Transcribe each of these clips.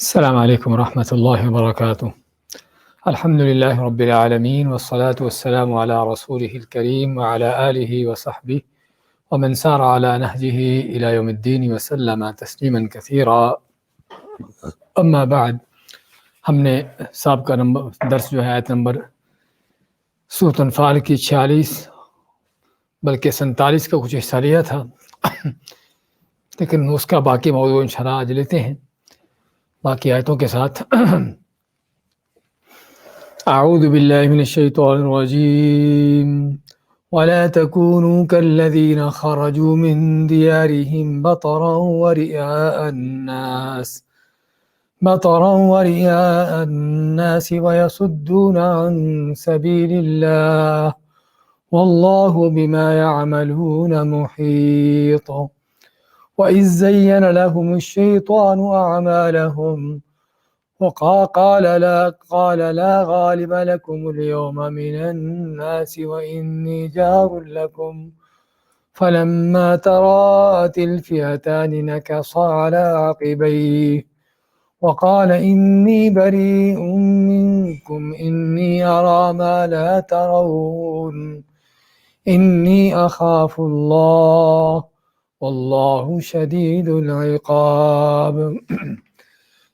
السلام علیکم ورحمۃ اللہ وبرکاتہ۔ الحمد للہ رب العالمین والصلاة والسلام علی رسولہ الکریم وعلی آلہ وصحبہ ومن سار علی نہجہ الی یوم الدین وسلم تسلیما کثیرا۔ اما بعد، ہم نے سابقہ درس جو ہے آیت نمبر سورۃ انفال کی 46 بلکہ 47 کا کچھ حصہ لیا تھا، لیکن اس کا باقی موضوع انشاءاللہ آج لیتے ہیں باقی آیتوں کے ساتھ۔ اعوذ باللہ من الشیطان الرجیم ولا تكونوا كالذين خرجوا من ديارهم بطرا ورئاء الناس ويصدون عن سبيل الله والله بما يعملون محيط وإذ زين لهم الشيطان أعمالهم وقال لا غالب لكم اليوم من الناس وإني جار لكم فلما تراءت الفئتان نكص على عقبيه وقال إني بريء منكم إني أرى ما لا ترون إني أخاف الله والله شديد العقاب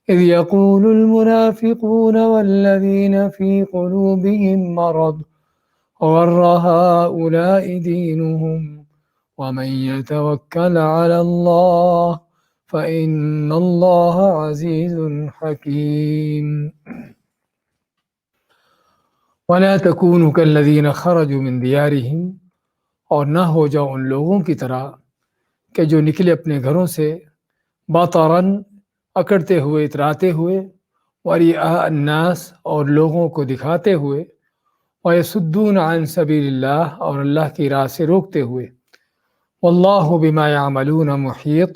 إذ يقول المنافقون والذين في قلوبهم مرض غر هؤلاء دينهم ومن يتوكل على الله فإن الله عزيز حكيم ولا تكونوا كالذين خرجوا من ديارهم، اور نہ ہو جاؤ ان لوگوں کی طرح کہ جو نکلے اپنے گھروں سے باطراً اکڑتے ہوئے اتراتے ہوئے، ورئاء الناس اور لوگوں کو دکھاتے ہوئے، ویصدون عن سبیل اللہ اور اللہ کی راہ سے روکتے ہوئے، واللہ بما یعملون محیط،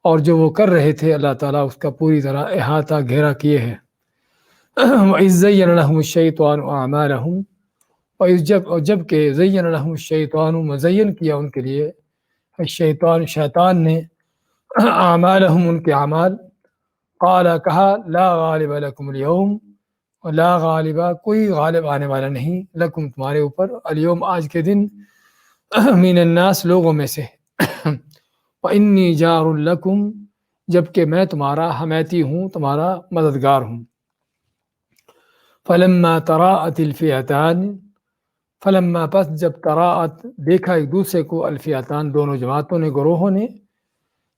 اور جو وہ کر رہے تھے اللہ تعالیٰ اس کا پوری طرح احاطہ گھیرا کیے ہیں۔ وَإِذْ زَيَّنَ لَهُمُ الشَّيْطَانُ أَعْمَالَهُمْ، اور جب کہ زین لهم الشیطان، مزین کیا ان کے لیے شیطان نے اعمالہم ان کے اعمال، قال کہا لا غالب لکم اليوم، لا غالبہ کوئی غالب آنے والا نہیں، لکم تمہارے اوپر، اليوم آج کے دن، من الناس لوگوں میں سے، وانی جار لکم جبکہ میں تمہارا حمیتی ہوں، تمہارا مددگار ہوں۔ فلما تراءت الفئتان، فلما پس جب تراءت دیکھا ایک دوسرے کو، الفئتان دونوں جماعتوں نے، گروہوں نے،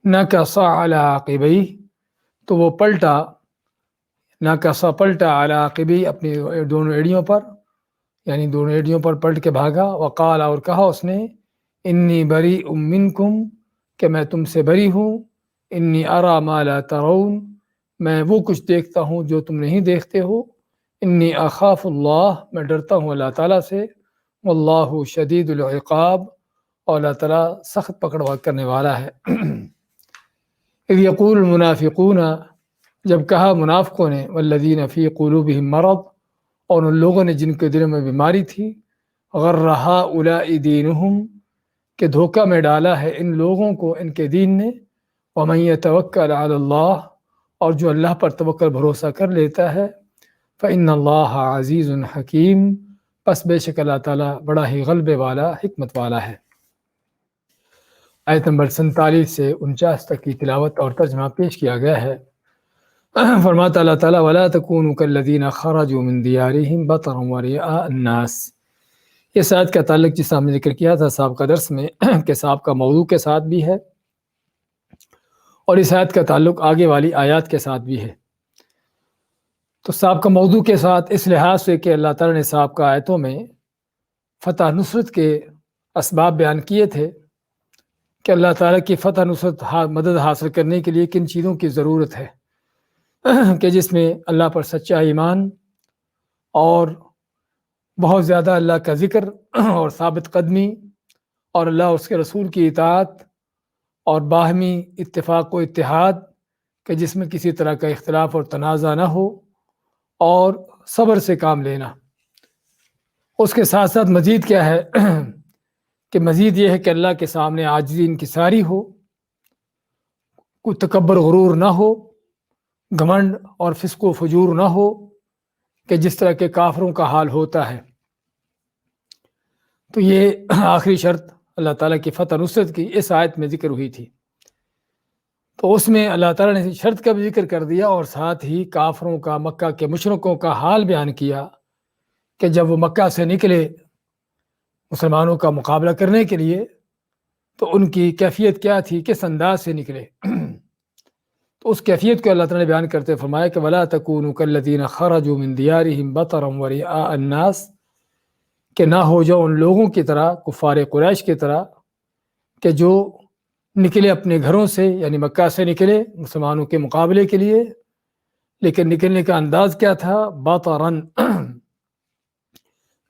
نکص علی عقبیہ تو وہ پلٹا، نکص پلٹا علی عقبیہ اپنی دونوں ایڑیوں پر، یعنی دونوں ایڑیوں پر پلٹ کے بھاگا، وقال اور کہا اس نے، انی بریء منکم کہ میں تم سے بری ہوں، انی اری ما لا ترون میں وہ کچھ دیکھتا ہوں جو تم نہیں دیکھتے ہو، انی اخاف اللہ میں ڈرتا ہوں اللہ تعالیٰ سے، واللہ شدید العقاب اور اللہ تعالیٰ سخت پکڑ کرنے والا ہے۔ اذ یقول المنافقون جب کہا منافقوں نے، والذین فی قلوبہم مرض اور ان لوگوں نے جن کے دلوں میں بیماری تھی، غر ہؤلاء دینہم کہ دھوکہ میں ڈالا ہے ان لوگوں کو ان کے دین نے، ومن یتوکل علی اللہ اور جو اللہ پر توکل بھروسہ کر لیتا ہے، فإن اللہ عزیز حکیم پس بے شک اللہ تعالیٰ بڑا ہی غلبے والا حکمت والا ہے۔ آیت نمبر 47 سے 49 تک کی تلاوت اور ترجمہ پیش کیا گیا ہے۔ فرماتا اللہ تعالیٰ وَلَا تَكُونُوا كَالَّذِينَ خَرَجُوا مِن دِيَارِهِمْ بَطَرًا وَرِئَاءَ النَّاسِ، اس آیت کا تعلق جس ہم نے ذکر کیا تھا سابقہ درس میں کہ سابقہ موضوع کے ساتھ بھی ہے، اور اس آیت کا تعلق آگے والی آیات کے ساتھ بھی ہے۔ تو سابقہ موضوع کے ساتھ اس لحاظ سے کہ اللہ تعالیٰ نے سابقہ آیتوں میں فتح نصرت کے اسباب بیان کیے تھے کہ اللہ تعالیٰ کی فتح نصرت مدد حاصل کرنے کے لیے کن چیزوں کی ضرورت ہے، کہ جس میں اللہ پر سچا ایمان اور بہت زیادہ اللہ کا ذکر اور ثابت قدمی اور اللہ اور اس کے رسول کی اطاعت اور باہمی اتفاق و اتحاد کہ جس میں کسی طرح کا اختلاف اور تنازع نہ ہو، اور صبر سے کام لینا۔ اس کے ساتھ ساتھ مزید کیا ہے کہ مزید یہ ہے کہ اللہ کے سامنے عاجزی انکساری ہو، کوئی تکبر غرور نہ ہو، گھمنڈ اور فسق و فجور نہ ہو کہ جس طرح کے کافروں کا حال ہوتا ہے۔ تو یہ آخری شرط اللہ تعالیٰ کی فتح نصرت کی اس آیت میں ذکر ہوئی تھی۔ تو اس میں اللہ تعالیٰ نے شرط کا بھی ذکر کر دیا اور ساتھ ہی کافروں کا، مکہ کے مشرکوں کا حال بیان کیا کہ جب وہ مکہ سے نکلے مسلمانوں کا مقابلہ کرنے کے لیے تو ان کی کیفیت کیا تھی، کس انداز سے نکلے۔ تو اس کیفیت کو اللہ تعالیٰ نے بیان کرتے فرمایا کہ وَلَا تَكُونُوا كَالَّذِينَ خَرَجُوا مِن دِيَارِهِمْ بَطَرًا وَرِئَاءَ النَّاسِ، کہ نہ ہو جاؤ ان لوگوں کی طرح، کفار قریش کی طرح، کہ جو نکلے اپنے گھروں سے، یعنی مکہ سے نکلے مسلمانوں کے مقابلے کے لیے، لیکن نکلنے کا انداز کیا تھا؟ بَطَرًا،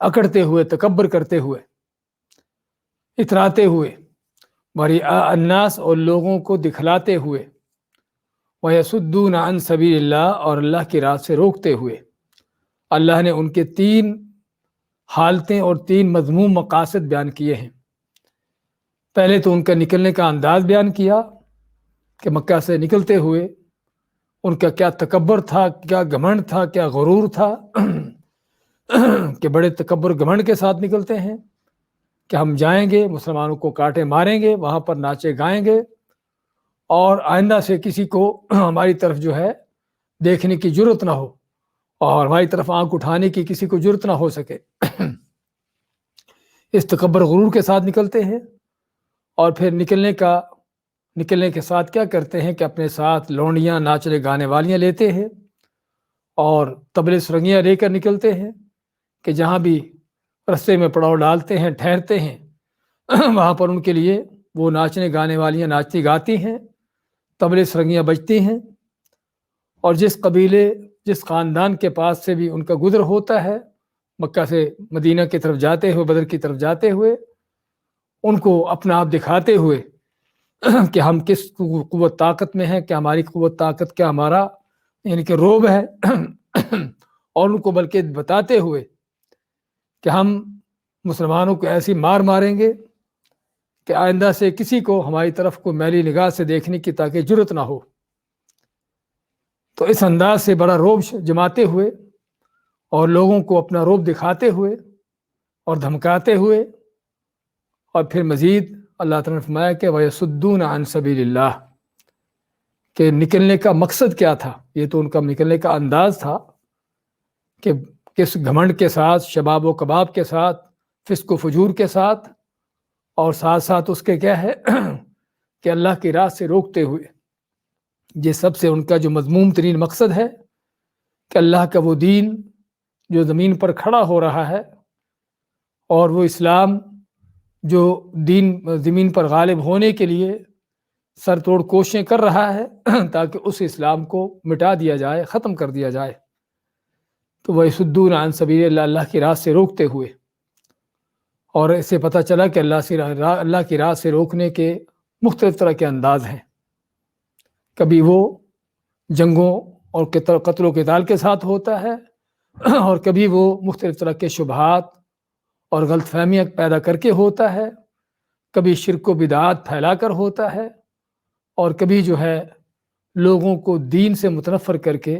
اکڑتے ہوئے، تکبر کرتے ہوئے، اتراتے ہوئے، وَرِئَاءَ النَّاسِ، اور لوگوں کو دکھلاتے ہوئے، وَيَصُدُّونَ عَن سَبِيلِ اللَّهِ، اور اللہ کی راہ سے روکتے ہوئے۔ اللہ نے ان کے 3 حالتیں اور 3 مذموم مقاصد بیان کیے ہیں۔ پہلے تو ان کا نکلنے کا انداز بیان کیا کہ مکہ سے نکلتے ہوئے ان کا کیا تکبر تھا، کیا گھمنڈ تھا، کیا غرور تھا کہ بڑے تکبر گھمنڈ کے ساتھ نکلتے ہیں کہ ہم جائیں گے، مسلمانوں کو کاٹے ماریں گے، وہاں پر ناچے گائیں گے، اور آئندہ سے کسی کو ہماری طرف جو ہے دیکھنے کی جرت نہ ہو، اور ہماری طرف آنکھ اٹھانے کی کسی کو جرت نہ ہو سکے۔ اس تکبر غرور کے ساتھ نکلتے ہیں، اور پھر نکلنے کے ساتھ کیا کرتے ہیں کہ اپنے ساتھ لونڈیاں، ناچنے گانے والیاں لیتے ہیں، اور طبلے سرنگیاں لے کر نکلتے ہیں کہ جہاں بھی رستے میں پڑاؤ ڈالتے ہیں، ٹھہرتے ہیں، وہاں پر ان کے لیے وہ ناچنے گانے والیاں ناچتی گاتی ہیں، طبلے سرنگیاں بجتی ہیں، اور جس قبیلے، جس خاندان کے پاس سے بھی ان کا گزر ہوتا ہے مکہ سے مدینہ کی طرف جاتے ہوئے، بدر کی طرف جاتے ہوئے، ان کو اپنا آپ دکھاتے ہوئے کہ ہم کس قوت طاقت میں ہیں، کیا ہماری قوت طاقت، کیا ہمارا یعنی کہ روب ہے، اور ان کو بلکہ بتاتے ہوئے کہ ہم مسلمانوں کو ایسی مار ماریں گے کہ آئندہ سے کسی کو ہماری طرف کو میلی نگاہ سے دیکھنے کی تاکہ جرت نہ ہو۔ تو اس انداز سے بڑا روب جماتے ہوئے اور لوگوں کو اپنا روب دکھاتے ہوئے اور دھمکاتے ہوئے، اور پھر مزید اللہ تعالیٰ نے فرمایا کہ وَيَصُدُّونَ عَن سَبِيلِ اللَّهِ، کہ نکلنے کا مقصد کیا تھا۔ یہ تو ان کا نکلنے کا انداز تھا کہ کس گھمنڈ کے ساتھ، شباب و کباب کے ساتھ، فسق و فجور کے ساتھ، اور ساتھ ساتھ اس کے کیا ہے کہ اللہ کی راہ سے روکتے ہوئے۔ یہ سب سے ان کا جو مذموم ترین مقصد ہے کہ اللہ کا وہ دین جو زمین پر کھڑا ہو رہا ہے، اور وہ اسلام جو دین زمین پر غالب ہونے کے لیے سر توڑ کوششیں کر رہا ہے تاکہ اس اسلام کو مٹا دیا جائے، ختم کر دیا جائے، تو وہ یصدون عن سبیل اللہ، اللہ کی راہ سے روکتے ہوئے۔ اور اس سے پتہ چلا کہ اللہ کی راہ سے روکنے کے مختلف طرح کے انداز ہیں۔ کبھی وہ جنگوں اور قتل و قتال کے ساتھ ہوتا ہے، اور کبھی وہ مختلف طرح کے شبہات اور غلط فہمیاں پیدا کر کے ہوتا ہے، کبھی شرک و بدعات پھیلا کر ہوتا ہے، اور کبھی جو ہے لوگوں کو دین سے متنفر کر کے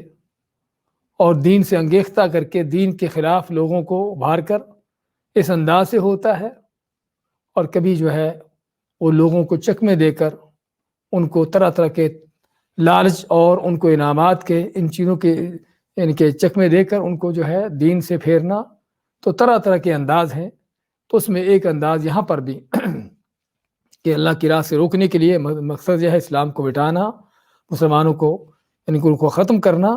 اور دین سے انگیختہ کر کے دین کے خلاف لوگوں کو ابھار کر اس انداز سے ہوتا ہے، اور کبھی جو ہے وہ لوگوں کو چکمے دے کر ان کو طرح طرح کے لالچ اور ان کو انعامات کے، ان چیزوں کے ان کے چکمے دے کر ان کو جو ہے دین سے پھیرنا۔ تو طرح طرح کے انداز ہیں۔ تو اس میں ایک انداز یہاں پر بھی کہ اللہ کی راہ سے روکنے کے لیے مقصد یہ ہے اسلام کو مٹانا، مسلمانوں کو ان کو ختم کرنا۔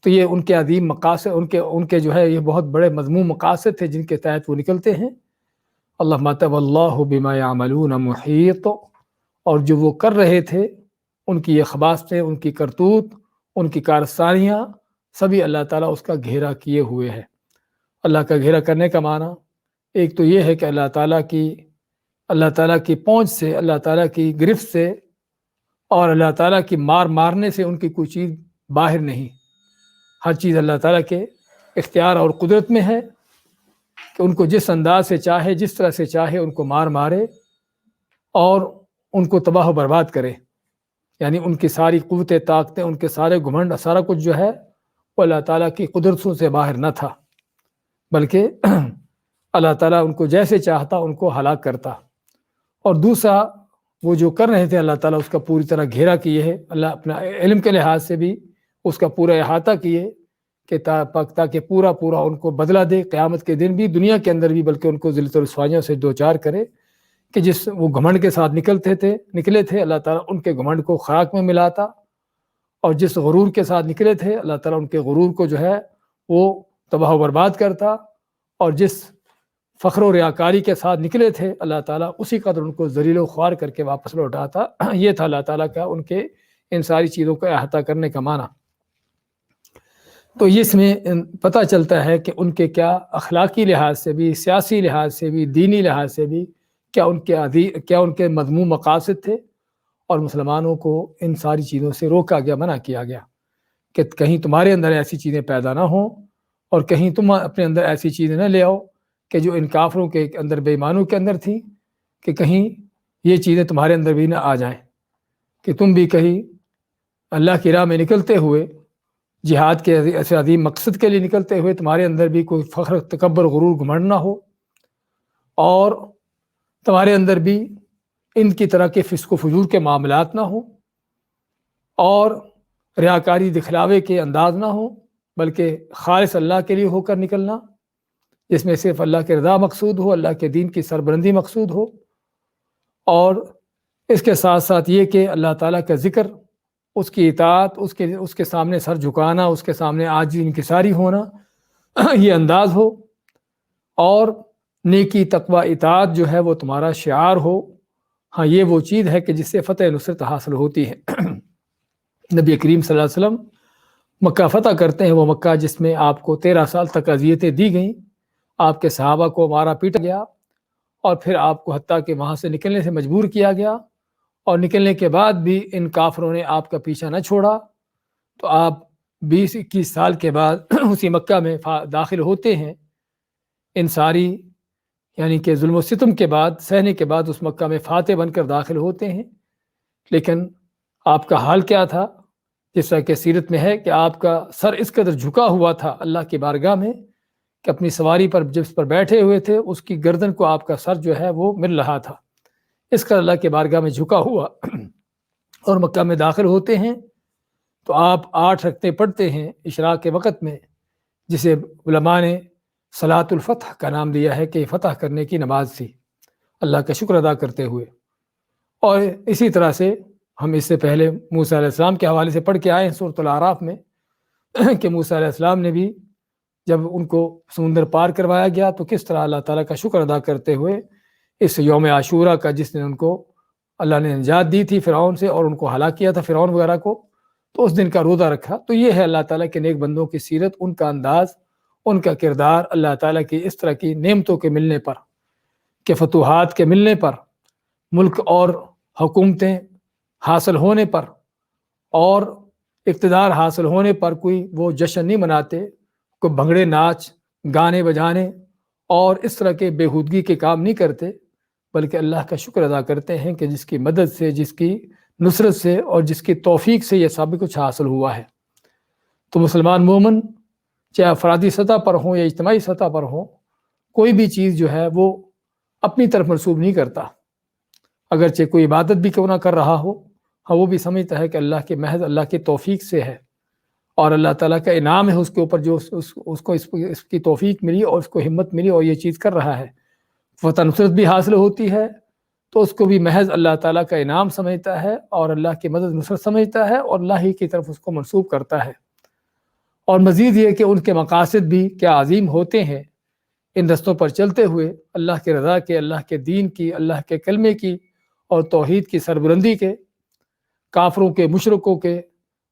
تو یہ ان کے عظیم مقاصد، ان کے جو ہے یہ بہت بڑے مضمون مقاصد تھے جن کے تحت وہ نکلتے ہیں۔ اللہم واللہ بما یعملون محیط، اور جو وہ کر رہے تھے ان کی یہ خباثتیں، ان کی کرتوت، ان کی کارستانیاں سبھی اللہ تعالیٰ اس کا گھیرا کیے ہوئے ہے۔ اللہ کا گھیرا کرنے کا معنی ایک تو یہ ہے کہ اللہ تعالیٰ کی پہنچ سے، اللہ تعالیٰ کی گرفت سے، اور اللہ تعالیٰ کی مارنے سے ان کی کوئی چیز باہر نہیں۔ ہر چیز اللہ تعالیٰ کے اختیار اور قدرت میں ہے کہ ان کو جس انداز سے چاہے، جس طرح سے چاہے ان کو مارے اور ان کو تباہ و برباد کرے۔ یعنی ان کی ساری قوتیں طاقتیں، ان کے سارے گھمنڈ، سارا کچھ جو ہے وہ اللہ تعالیٰ کی قدرتوں سے باہر نہ تھا، بلکہ اللہ تعالیٰ ان کو جیسے چاہتا ان کو ہلاک کرتا۔ اور دوسرا وہ جو کر رہے تھے اللہ تعالیٰ اس کا پوری طرح گھیرا کیے ہے، اللہ اپنا علم کے لحاظ سے بھی اس کا پورا احاطہ کیے کہ تاکہ پورا ان کو بدلہ دے قیامت کے دن بھی، دنیا کے اندر بھی، بلکہ ان کو ذلت و رسوائیوں سے دوچار کرے کہ جس وہ گھمنڈ کے ساتھ نکلے تھے اللہ تعالیٰ ان کے گھمنڈ کو خاک میں ملاتا، اور جس غرور کے ساتھ نکلے تھے اللہ تعالیٰ ان کے غرور کو جو ہے وہ تباہ و برباد کرتا، اور جس فخر و ریاکاری کے ساتھ نکلے تھے اللہ تعالیٰ اسی قدر ان کو ذلیل و خوار کر کے واپس لوٹاتا۔ یہ تھا اللہ تعالیٰ کا ان کے ان ساری چیزوں کا احاطہ کرنے کا معنی۔ تو اس میں پتہ چلتا ہے کہ ان کے کیا اخلاقی لحاظ سے بھی، سیاسی لحاظ سے بھی، دینی لحاظ سے بھی کیا ان کے مذموم مقاصد تھے، اور مسلمانوں کو ان ساری چیزوں سے روکا گیا، منع کیا گیا کہ کہیں تمہارے اندر ایسی چیزیں پیدا نہ ہوں، اور کہیں تم اپنے اندر ایسی چیزیں نہ لے آؤ کہ جو ان کافروں کے اندر، بے ایمانوں کے اندر تھی، کہ کہیں یہ چیزیں تمہارے اندر بھی نہ آ جائیں، کہ تم بھی کہیں اللہ کی راہ میں نکلتے ہوئے، جہاد کے ایسے عظیم مقصد کے لیے نکلتے ہوئے تمہارے اندر بھی کوئی فخر، تکبر، غرور، گھمنڈ نہ ہو، اور تمہارے اندر بھی ان کی طرح کے فسق و فجور کے معاملات نہ ہوں، اور ریاکاری، دکھلاوے کے انداز نہ ہوں، بلکہ خالص اللہ کے لیے ہو کر نکلنا، جس میں صرف اللہ کے رضا مقصود ہو، اللہ کے دین کی سربلندی مقصود ہو، اور اس کے ساتھ ساتھ یہ کہ اللہ تعالیٰ کا ذکر، اس کی اطاعت، اس کے سامنے سر جھکانا، اس کے سامنے عاجزی انکساری ہونا، یہ انداز ہو، اور نیکی، تقوی، اطاعت جو ہے وہ تمہارا شعار ہو۔ ہاں، یہ وہ چیز ہے کہ جس سے فتح نصرت حاصل ہوتی ہے۔ نبی کریم صلی اللہ علیہ وسلم مکہ فتح کرتے ہیں، وہ مکہ جس میں آپ کو 13 سال تک اذیتیں دی گئیں، آپ کے صحابہ کو مارا پیٹا گیا، اور پھر آپ کو حتیٰ کہ وہاں سے نکلنے سے مجبور کیا گیا، اور نکلنے کے بعد بھی ان کافروں نے آپ کا پیچھا نہ چھوڑا، تو آپ 20-21 سال کے بعد اسی مکہ میں داخل ہوتے ہیں، ان ساری یعنی کہ ظلم و ستم کے بعد، سہنے کے بعد اس مکہ میں فاتح بن کر داخل ہوتے ہیں۔ لیکن آپ کا حال کیا تھا؟ جس طرح کہ سیرت میں ہے کہ آپ کا سر اس قدر جھکا ہوا تھا اللہ کی بارگاہ میں کہ اپنی سواری پر جس پر بیٹھے ہوئے تھے اس کی گردن کو آپ کا سر جو ہے وہ مل رہا تھا، اس قدر اللہ کی بارگاہ میں جھکا ہوا، اور مکہ میں داخل ہوتے ہیں تو آپ 8 رکعتیں پڑھتے ہیں اشراق کے وقت میں، جسے علماء نے صلاۃ الفتح کا نام دیا ہے کہ فتح کرنے کی نماز تھی، اللہ کا شکر ادا کرتے ہوئے۔ اور اسی طرح سے ہم اس سے پہلے موسیٰ علیہ السلام کے حوالے سے پڑھ کے آئے ہیں سورۃ الاعراف میں کہ موسیٰ علیہ السلام نے بھی جب ان کو سمندر پار کروایا گیا تو کس طرح اللہ تعالیٰ کا شکر ادا کرتے ہوئے اس یوم عاشورہ کا، جس نے ان کو اللہ نے نجات دی تھی فرعون سے اور ان کو ہلاک کیا تھا فرعون وغیرہ کو، تو اس دن کا روزہ رکھا۔ تو یہ ہے اللہ تعالیٰ کے نیک بندوں کی سیرت، ان کا انداز، ان کا کردار، اللہ تعالیٰ کی اس طرح کی نعمتوں کے ملنے پر، کہ فتوحات کے ملنے پر، ملک اور حکومتیں حاصل ہونے پر اور اقتدار حاصل ہونے پر کوئی وہ جشن نہیں مناتے، کوئی بھنگڑے، ناچ، گانے بجانے اور اس طرح کے بےہودگی کے کام نہیں کرتے، بلکہ اللہ کا شکر ادا کرتے ہیں کہ جس کی مدد سے، جس کی نصرت سے اور جس کی توفیق سے یہ سب کچھ حاصل ہوا ہے۔ تو مسلمان مومن چاہے افرادی سطح پر ہوں یا اجتماعی سطح پر ہوں، کوئی بھی چیز جو ہے وہ اپنی طرف منسوب نہیں کرتا، اگرچہ کوئی عبادت بھی کیوں نہ کر رہا ہو، ہاں وہ بھی سمجھتا ہے کہ اللہ کے محض اللہ کی توفیق سے ہے، اور اللہ تعالیٰ کا انعام ہے اس کے اوپر، جو اس کو اس کی توفیق ملی اور اس کو ہمت ملی اور یہ چیز کر رہا ہے، فتح نصرت بھی حاصل ہوتی ہے تو اس کو بھی محض اللہ تعالیٰ کا انعام سمجھتا ہے اور اللہ کی مدد نصرت سمجھتا ہے اور اللہ ہی کی طرف اس کو منسوب کرتا ہے۔ اور مزید یہ کہ ان کے مقاصد بھی کیا عظیم ہوتے ہیں، ان رستوں پر چلتے ہوئے اللہ کے رضا کے، اللہ کے دین کی، اللہ کے کلمے کی اور توحید کی سربلندی کے، کافروں کے، مشرکوں کے،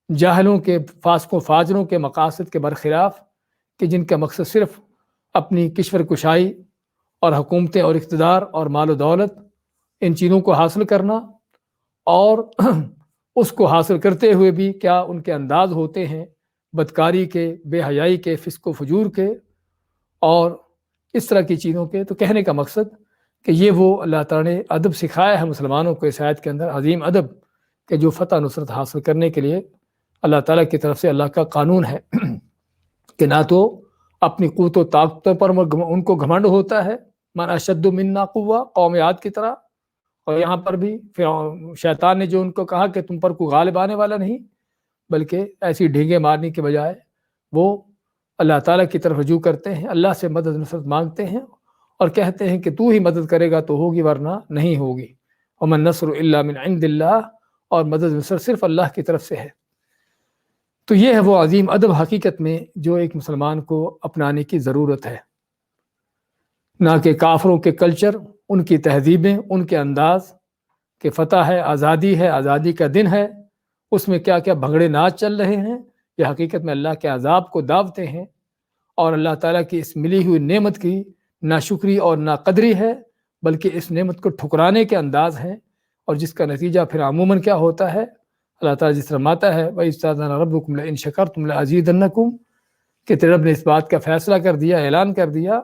جاہلوں کے، فاسقوں فاجروں کے مقاصد کے برخلاف، کہ جن کا مقصد صرف اپنی کشور کشائی اور حکومتیں اور اقتدار اور مال و دولت، ان چیزوں کو حاصل کرنا، اور اس کو حاصل کرتے ہوئے بھی کیا ان کے انداز ہوتے ہیں بدکاری کے، بے حیائی کے، فسق و فجور کے اور اس طرح کی چیزوں کے۔ تو کہنے کا مقصد کہ یہ وہ اللہ تعالیٰ نے ادب سکھایا ہے مسلمانوں کو اس آیت کے اندر، عظیم ادب کہ جو فتح نصرت حاصل کرنے کے لیے اللہ تعالیٰ کی طرف سے اللہ کا قانون ہے کہ نہ تو اپنی قوت و طاقت پر ان کو گھمنڈ ہوتا ہے، من اشد منا قوہ، قوم عاد کی طرح، اور یہاں پر بھی شیطان نے جو ان کو کہا کہ تم پر کوئی غالب آنے والا نہیں، بلکہ ایسی ڈھینگے مارنے کے بجائے وہ اللہ تعالیٰ کی طرف رجوع کرتے ہیں، اللہ سے مدد نصرت مانگتے ہیں اور کہتے ہیں کہ تو ہی مدد کرے گا تو ہوگی ورنہ نہیں ہوگی، ومن نصر الا من عند اللہ، اور مدد نصرت صرف اللہ کی طرف سے ہے۔ تو یہ ہے وہ عظیم ادب حقیقت میں جو ایک مسلمان کو اپنانے کی ضرورت ہے، نہ کہ کافروں کے کلچر، ان کی تہذیبیں، ان کے انداز کہ فتح ہے، آزادی ہے، آزادی کا دن ہے، اس میں کیا کیا بھنگڑے ناچ چل رہے ہیں، یہ حقیقت میں اللہ کے عذاب کو دعوتے ہیں اور اللہ تعالیٰ کی اس ملی ہوئی نعمت کی ناشکری اور ناقدری ہے، بلکہ اس نعمت کو ٹھکرانے کے انداز ہیں، اور جس کا نتیجہ پھر عموماً کیا ہوتا ہے، اللہ تعالیٰ جس فرماتا ہے وَإِذْ رَبُّكُمْ لَئِن شَكَرْتُمْ لَأَزِيدَنَّكُمْ، کہ تیرے رب نے اس بات کا فیصلہ کر دیا، اعلان کر دیا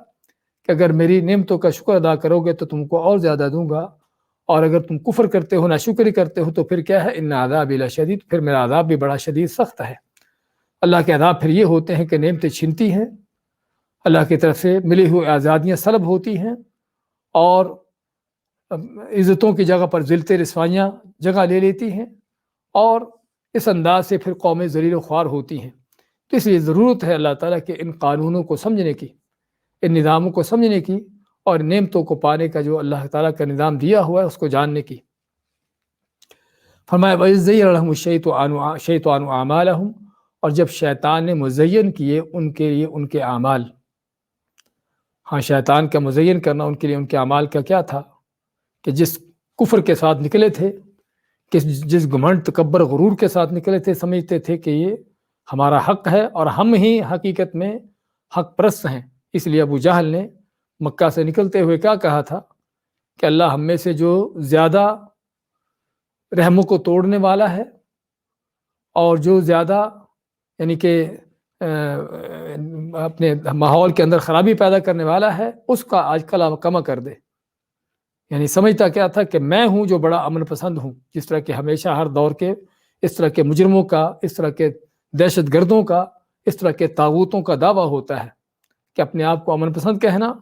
کہ اگر میری نعمتوں کا شکر ادا کرو گے تو تم کو اور زیادہ دوں گا، اور اگر تم کفر کرتے ہو، ناشکری کرتے ہو، تو پھر کیا ہے، ان عذابی لشدید، پھر میرا عذاب بھی بڑا شدید سخت ہے۔ اللہ کے عذاب پھر یہ ہوتے ہیں کہ نعمتیں چھنتی ہیں، اللہ کی طرف سے ملی ہوئی آزادیاں سلب ہوتی ہیں، اور عزتوں کی جگہ پر ذلتیں رسوائیاں جگہ لے لیتی ہیں، اور اس انداز سے پھر قومیں ذلیل و خوار ہوتی ہیں۔ تو اس لیے ضرورت ہے اللہ تعالیٰ کے ان قانونوں کو سمجھنے کی، ان نظاموں کو سمجھنے کی، اور نعمتوں کو پانے کا جو اللہ تعالیٰ کا نظام دیا ہوا ہے اس کو جاننے کی۔ فرمایا وَإِذْ زَيَّنَ لَهُمُ الشَّيْطَانُ أَعْمَالَهُمْ، اور جب شیطان نے مزین کیے ان کے لیے ان کے اعمال، ہاں شیطان کا مزین کرنا ان کے لیے ان کے اعمال کا کیا تھا کہ جس کفر کے ساتھ نکلے تھے، کہ جس گھمنڈ تکبر غرور کے ساتھ نکلے تھے، سمجھتے تھے کہ یہ ہمارا حق ہے اور ہم ہی حقیقت میں حق پرست ہیں، اس لیے ابو جہل نے مکہ سے نکلتے ہوئے کیا کہا تھا کہ اللہ ہم میں سے جو زیادہ رحموں کو توڑنے والا ہے اور جو زیادہ یعنی کہ اپنے ماحول کے اندر خرابی پیدا کرنے والا ہے، اس کا آج کل کما کر دے۔ یعنی سمجھتا کیا تھا کہ میں ہوں جو بڑا امن پسند ہوں، جس طرح کہ ہمیشہ ہر دور کے اس طرح کے مجرموں کا، اس طرح کے دہشت گردوں کا، اس طرح کے طاغوتوں کا دعویٰ ہوتا ہے کہ اپنے آپ کو امن پسند کہنا،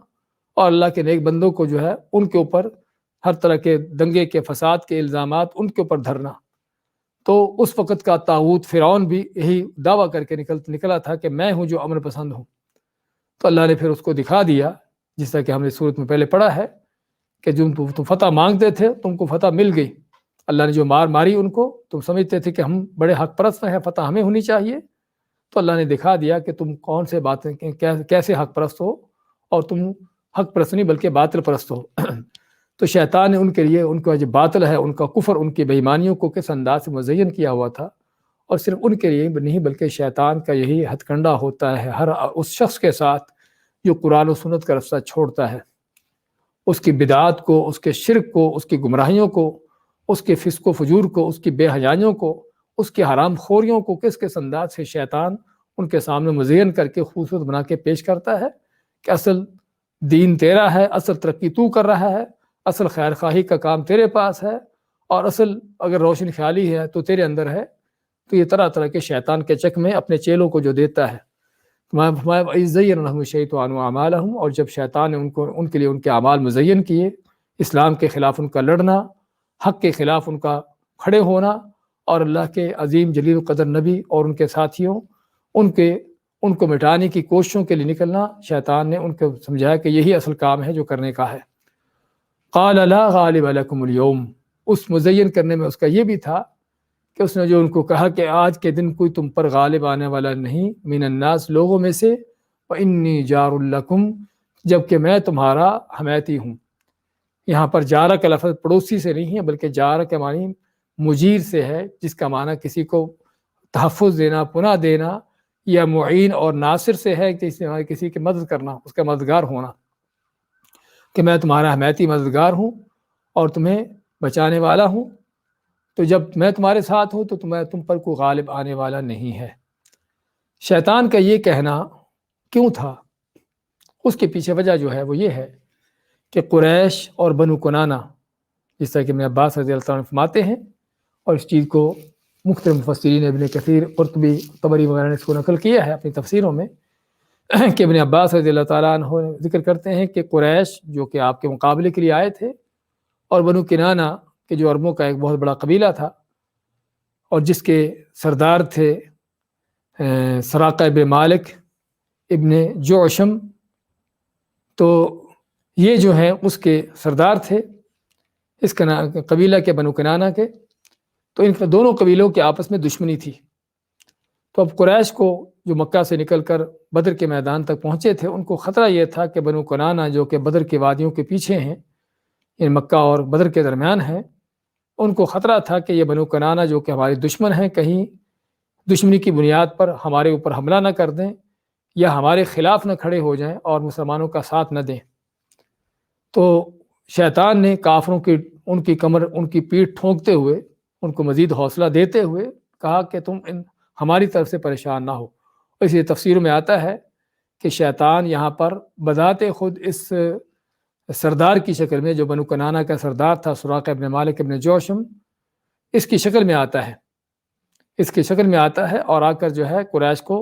اور اللہ کے نیک بندوں کو جو ہے ان کے اوپر ہر طرح کے دنگے کے فساد کے الزامات ان کے اوپر دھرنا۔ تو اس وقت کا طاغوت فرعون بھی یہی دعویٰ کر کے نکلا تھا کہ میں ہوں جو امن پسند ہوں۔ تو اللہ نے پھر اس کو دکھا دیا، جس طرح کہ ہم نے سورت میں پہلے پڑھا ہے کہ جو تم فتح مانگتے تھے تم کو فتح مل گئی، اللہ نے جو مار ماری ان کو، تم سمجھتے تھے کہ ہم بڑے حق پرست ہیں، فتح ہمیں ہونی چاہیے، تو اللہ نے دکھا دیا کہ تم کون سے باتیں کیسے حق پرست ہو، اور تم حق پرست نہیں بلکہ باطل پرست ہو۔ تو شیطان نے ان کے لیے ان کا جو باطل ہے، ان کا کفر، ان کی بے ایمانیوں کو کس انداز سے مزین کیا ہوا تھا، اور صرف ان کے لیے نہیں بلکہ شیطان کا یہی ہتھ کنڈا ہوتا ہے ہر اس شخص کے ساتھ جو قرآن و سنت کا رستہ چھوڑتا ہے، اس کی بدعات کو، اس کے شرک کو، اس کی گمراہیوں کو، اس کے فسق و فجور کو، اس کی بے حیائیوں کو، اس کی حرام خوریوں کو کس انداز سے شیطان ان کے سامنے مزین کر کے خوبصورت بنا کے پیش کرتا ہے کہ اصل دین تیرا ہے، اصل ترقی تو کر رہا ہے، اصل خیر خواہی کا کام تیرے پاس ہے، اور اصل اگر روشن خیالی ہے تو تیرے اندر ہے۔ تو یہ طرح طرح کے شیطان کے چک میں اپنے چیلوں کو جو دیتا ہے۔ وَإِذْ زَيَّنَ لَهُمُ الشَّيْطَانُ أَعْمَالَهُمْ، اور جب شیطان نے ان کے لیے ان کے اعمال مزین کیے، اسلام کے خلاف ان کا لڑنا، حق کے خلاف ان کا کھڑے ہونا، اور اللہ کے عظیم جلیل قدر نبی اور ان کے ساتھیوں ان کو مٹانے کی کوششوں کے لیے نکلنا، شیطان نے ان کو سمجھایا کہ یہی اصل کام ہے جو کرنے کا ہے۔ قَالَ لَا غَالِبَ لَكُمُ الْيَوْمَ، اس مزین کرنے میں اس کا یہ بھی تھا کہ اس نے جو ان کو کہا کہ آج کے دن کوئی تم پر غالب آنے والا نہیں، من الناس، لوگوں میں سے، وَإِنِّي جَارٌ لَكُمْ، جبکہ میں تمہارا حمایتی ہوں۔ یہاں پر جارہ کا لفظ پڑوسی سے نہیں ہے بلکہ جارہ کے معنی مجیر سے ہے، جس کا معنی کسی کو تحفظ دینا، پناہ دینا، یا معین اور ناصر سے ہے، کسی کی مدد کرنا، اس کا مددگار ہونا، کہ میں تمہارا حمایتی مددگار ہوں اور تمہیں بچانے والا ہوں۔ تو جب میں تمہارے ساتھ ہوں تو تم پر کوئی غالب آنے والا نہیں ہے۔ شیطان کا یہ کہنا کیوں تھا؟ اس کے پیچھے وجہ جو ہے وہ یہ ہے کہ قریش اور بنو کنانہ، جس طرح کہ ابن عباس رضی اللہ عنہ فرماتے ہیں، اور اس چیز کو مختلف مفسرین ابن کثیر، قرطبی، طبری وغیرہ نے اس کو نقل کیا ہے اپنی تفسیروں میں کہ ابن عباس رضی اللہ تعالیٰ عنہ ذکر کرتے ہیں کہ قریش جو کہ آپ کے مقابلے کے لیے آئے تھے، اور بنو کنانہ کہ جو عربوں کا ایک بہت بڑا قبیلہ تھا اور جس کے سردار تھے سراقہ ابن مالک ابن جعشم، تو یہ جو ہیں اس کے سردار تھے اس قبیلہ کے بنو کنانہ کے. تو ان دونوں قبیلوں کے آپس میں دشمنی تھی. تو اب قریش کو جو مکہ سے نکل کر بدر کے میدان تک پہنچے تھے، ان کو خطرہ یہ تھا کہ بنو کنانہ جو کہ بدر کی وادیوں کے پیچھے ہیں، یعنی مکہ اور بدر کے درمیان ہیں، ان کو خطرہ تھا کہ یہ بنو کنانہ جو کہ ہمارے دشمن ہیں کہیں دشمنی کی بنیاد پر ہمارے اوپر حملہ نہ کر دیں یا ہمارے خلاف نہ کھڑے ہو جائیں اور مسلمانوں کا ساتھ نہ دیں. تو شیطان نے کافروں کی ان کی کمر، ان کی پیٹھ ٹھونکتے ہوئے ان کو مزید حوصلہ دیتے ہوئے کہا کہ تم ہماری طرف سے پریشان نہ ہو. اس لیے تفسیر میں آتا ہے کہ شیطان یہاں پر بذات خود اس سردار کی شکل میں، جو بنو کنانہ کا سردار تھا سراقہ ابن مالک ابن جوشم، اس کی شکل میں آتا ہے، اس کی شکل میں آتا ہے اور آ کر جو ہے قریش کو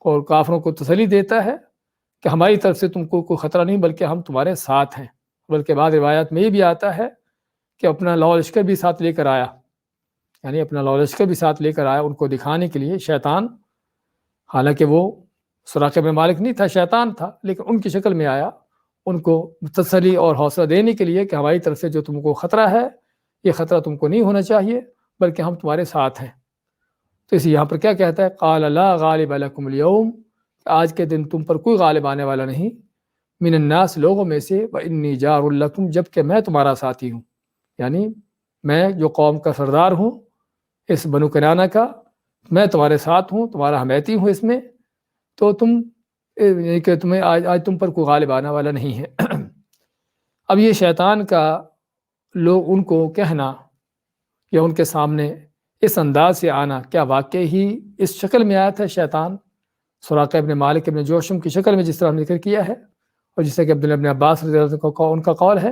اور کافروں کو تسلی دیتا ہے کہ ہماری طرف سے تم کو کوئی خطرہ نہیں، بلکہ ہم تمہارے ساتھ ہیں. بلکہ بعض روایات میں یہ بھی آتا ہے کہ اپنا لو لشکر بھی ساتھ لے کر آیا، یعنی اپنا لو لشکر بھی ساتھ لے کر آیا ان کو دکھانے کے لیے شیطان. حالانکہ وہ سراقہ ابن مالک نہیں تھا، شیطان تھا، لیکن ان کی شکل میں آیا ان کو تسلی اور حوصلہ دینے کے لیے کہ ہماری طرف سے جو تم کو خطرہ ہے، یہ خطرہ تم کو نہیں ہونا چاہیے، بلکہ ہم تمہارے ساتھ ہیں. تو اسی یہاں پر کیا کہتا ہے، قال لا غالب لکم اليوم، آج کے دن تم پر کوئی غالب آنے والا نہیں، من الناس، لوگوں میں سے، وانی جار لکم، جب کہ میں تمہارا ساتھی ہوں. یعنی میں جو قوم کا سردار ہوں اس بنو کنانہ کا، میں تمہارے ساتھ ہوں، تمہارا حمیتی ہوں اس میں، تو تم کہ تمہیں آج تم پر کوئی غالب آنے والا نہیں ہے. اب یہ شیطان کا لوگ ان کو کہنا یا ان کے سامنے اس انداز سے آنا، کیا واقعی ہی اس شکل میں آیا تھا شیطان سراقہ ابن مالک ابن جوشم کی شکل میں، جس طرح ہم نے ذکر کیا ہے اور جس طرح کہ عبداللہ ابن عباس رضی اللہ عنہ کا ان کا قول ہے؟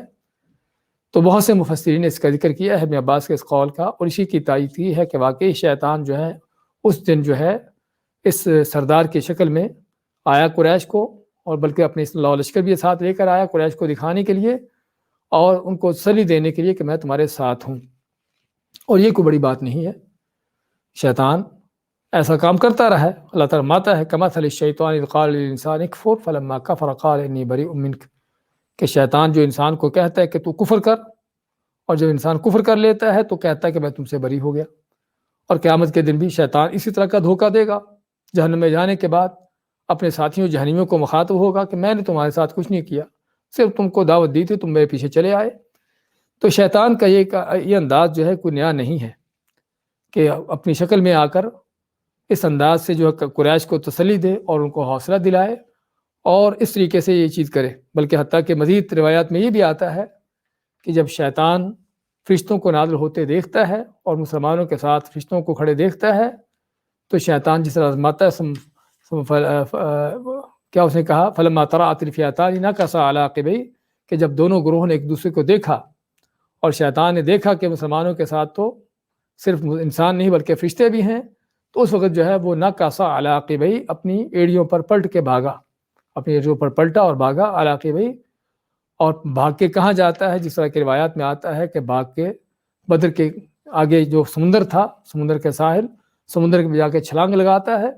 تو بہت سے مفسرین نے اس کا ذکر کیا ہے ابن عباس کے اس قول کا، اور اسی کی تائید کی ہے کہ واقعی شیطان جو ہے اس دن جو ہے اس سردار کی شکل میں آیا قریش کو، اور بلکہ اپنے اس لو لشکر بھی ساتھ لے کر آیا قریش کو دکھانے کے لیے اور ان کو تسلی دینے کے لیے کہ میں تمہارے ساتھ ہوں. اور یہ کوئی بڑی بات نہیں ہے، شیطان ایسا کام کرتا رہا ہے. اللہ تعالیٰ ماتا ہے کمثل الشیطان اذ قال للانسان اکفر فلما کفر قال انی بریء منک، کہ شیطان جو انسان کو کہتا ہے کہ تو کفر کر، اور جب انسان کفر کر لیتا ہے تو کہتا ہے کہ میں تم سے بری ہو گیا. اور قیامت کے دن بھی شیطان اسی طرح کا دھوکہ دے گا. جہنم میں جانے کے بعد اپنے ساتھیوں جہنمیوں کو مخاطب ہوگا کہ میں نے تمہارے ساتھ کچھ نہیں کیا، صرف تم کو دعوت دی تھی، تم میرے پیچھے چلے آئے. تو شیطان کا یہ انداز جو ہے کوئی نیا نہیں ہے کہ اپنی شکل میں آ کر اس انداز سے جو ہے قریش کو تسلی دے اور ان کو حوصلہ دلائے اور اس طریقے سے یہ چیز کرے. بلکہ حتیٰ کہ مزید روایات میں یہ بھی آتا ہے کہ جب شیطان فرشتوں کو نازل ہوتے دیکھتا ہے اور مسلمانوں کے ساتھ فرشتوں کو کھڑے دیکھتا ہے تو شیطان جس طرح آزماتا ہے، کیا اس نے کہا، فلما تراءت الفئتان نکص علی عقبیہ، کہ جب دونوں گروہوں نے ایک دوسرے کو دیکھا اور شیطان نے دیکھا کہ مسلمانوں کے ساتھ تو صرف انسان نہیں بلکہ فرشتے بھی ہیں، تو اس وقت جو ہے وہ نکص علی عقبیہ، اپنی ایڑیوں پر پلٹ کے بھاگا، اپنی ایڑیوں پر پلٹا اور بھاگا علی عقبیہ. اور بھاگ کے کہاں جاتا ہے؟ جس طرح کی روایات میں آتا ہے کہ بھاگ کے بدر کے آگے جو سمندر تھا، سمندر کے ساحل، سمندر میں جا کے چھلانگ لگاتا ہے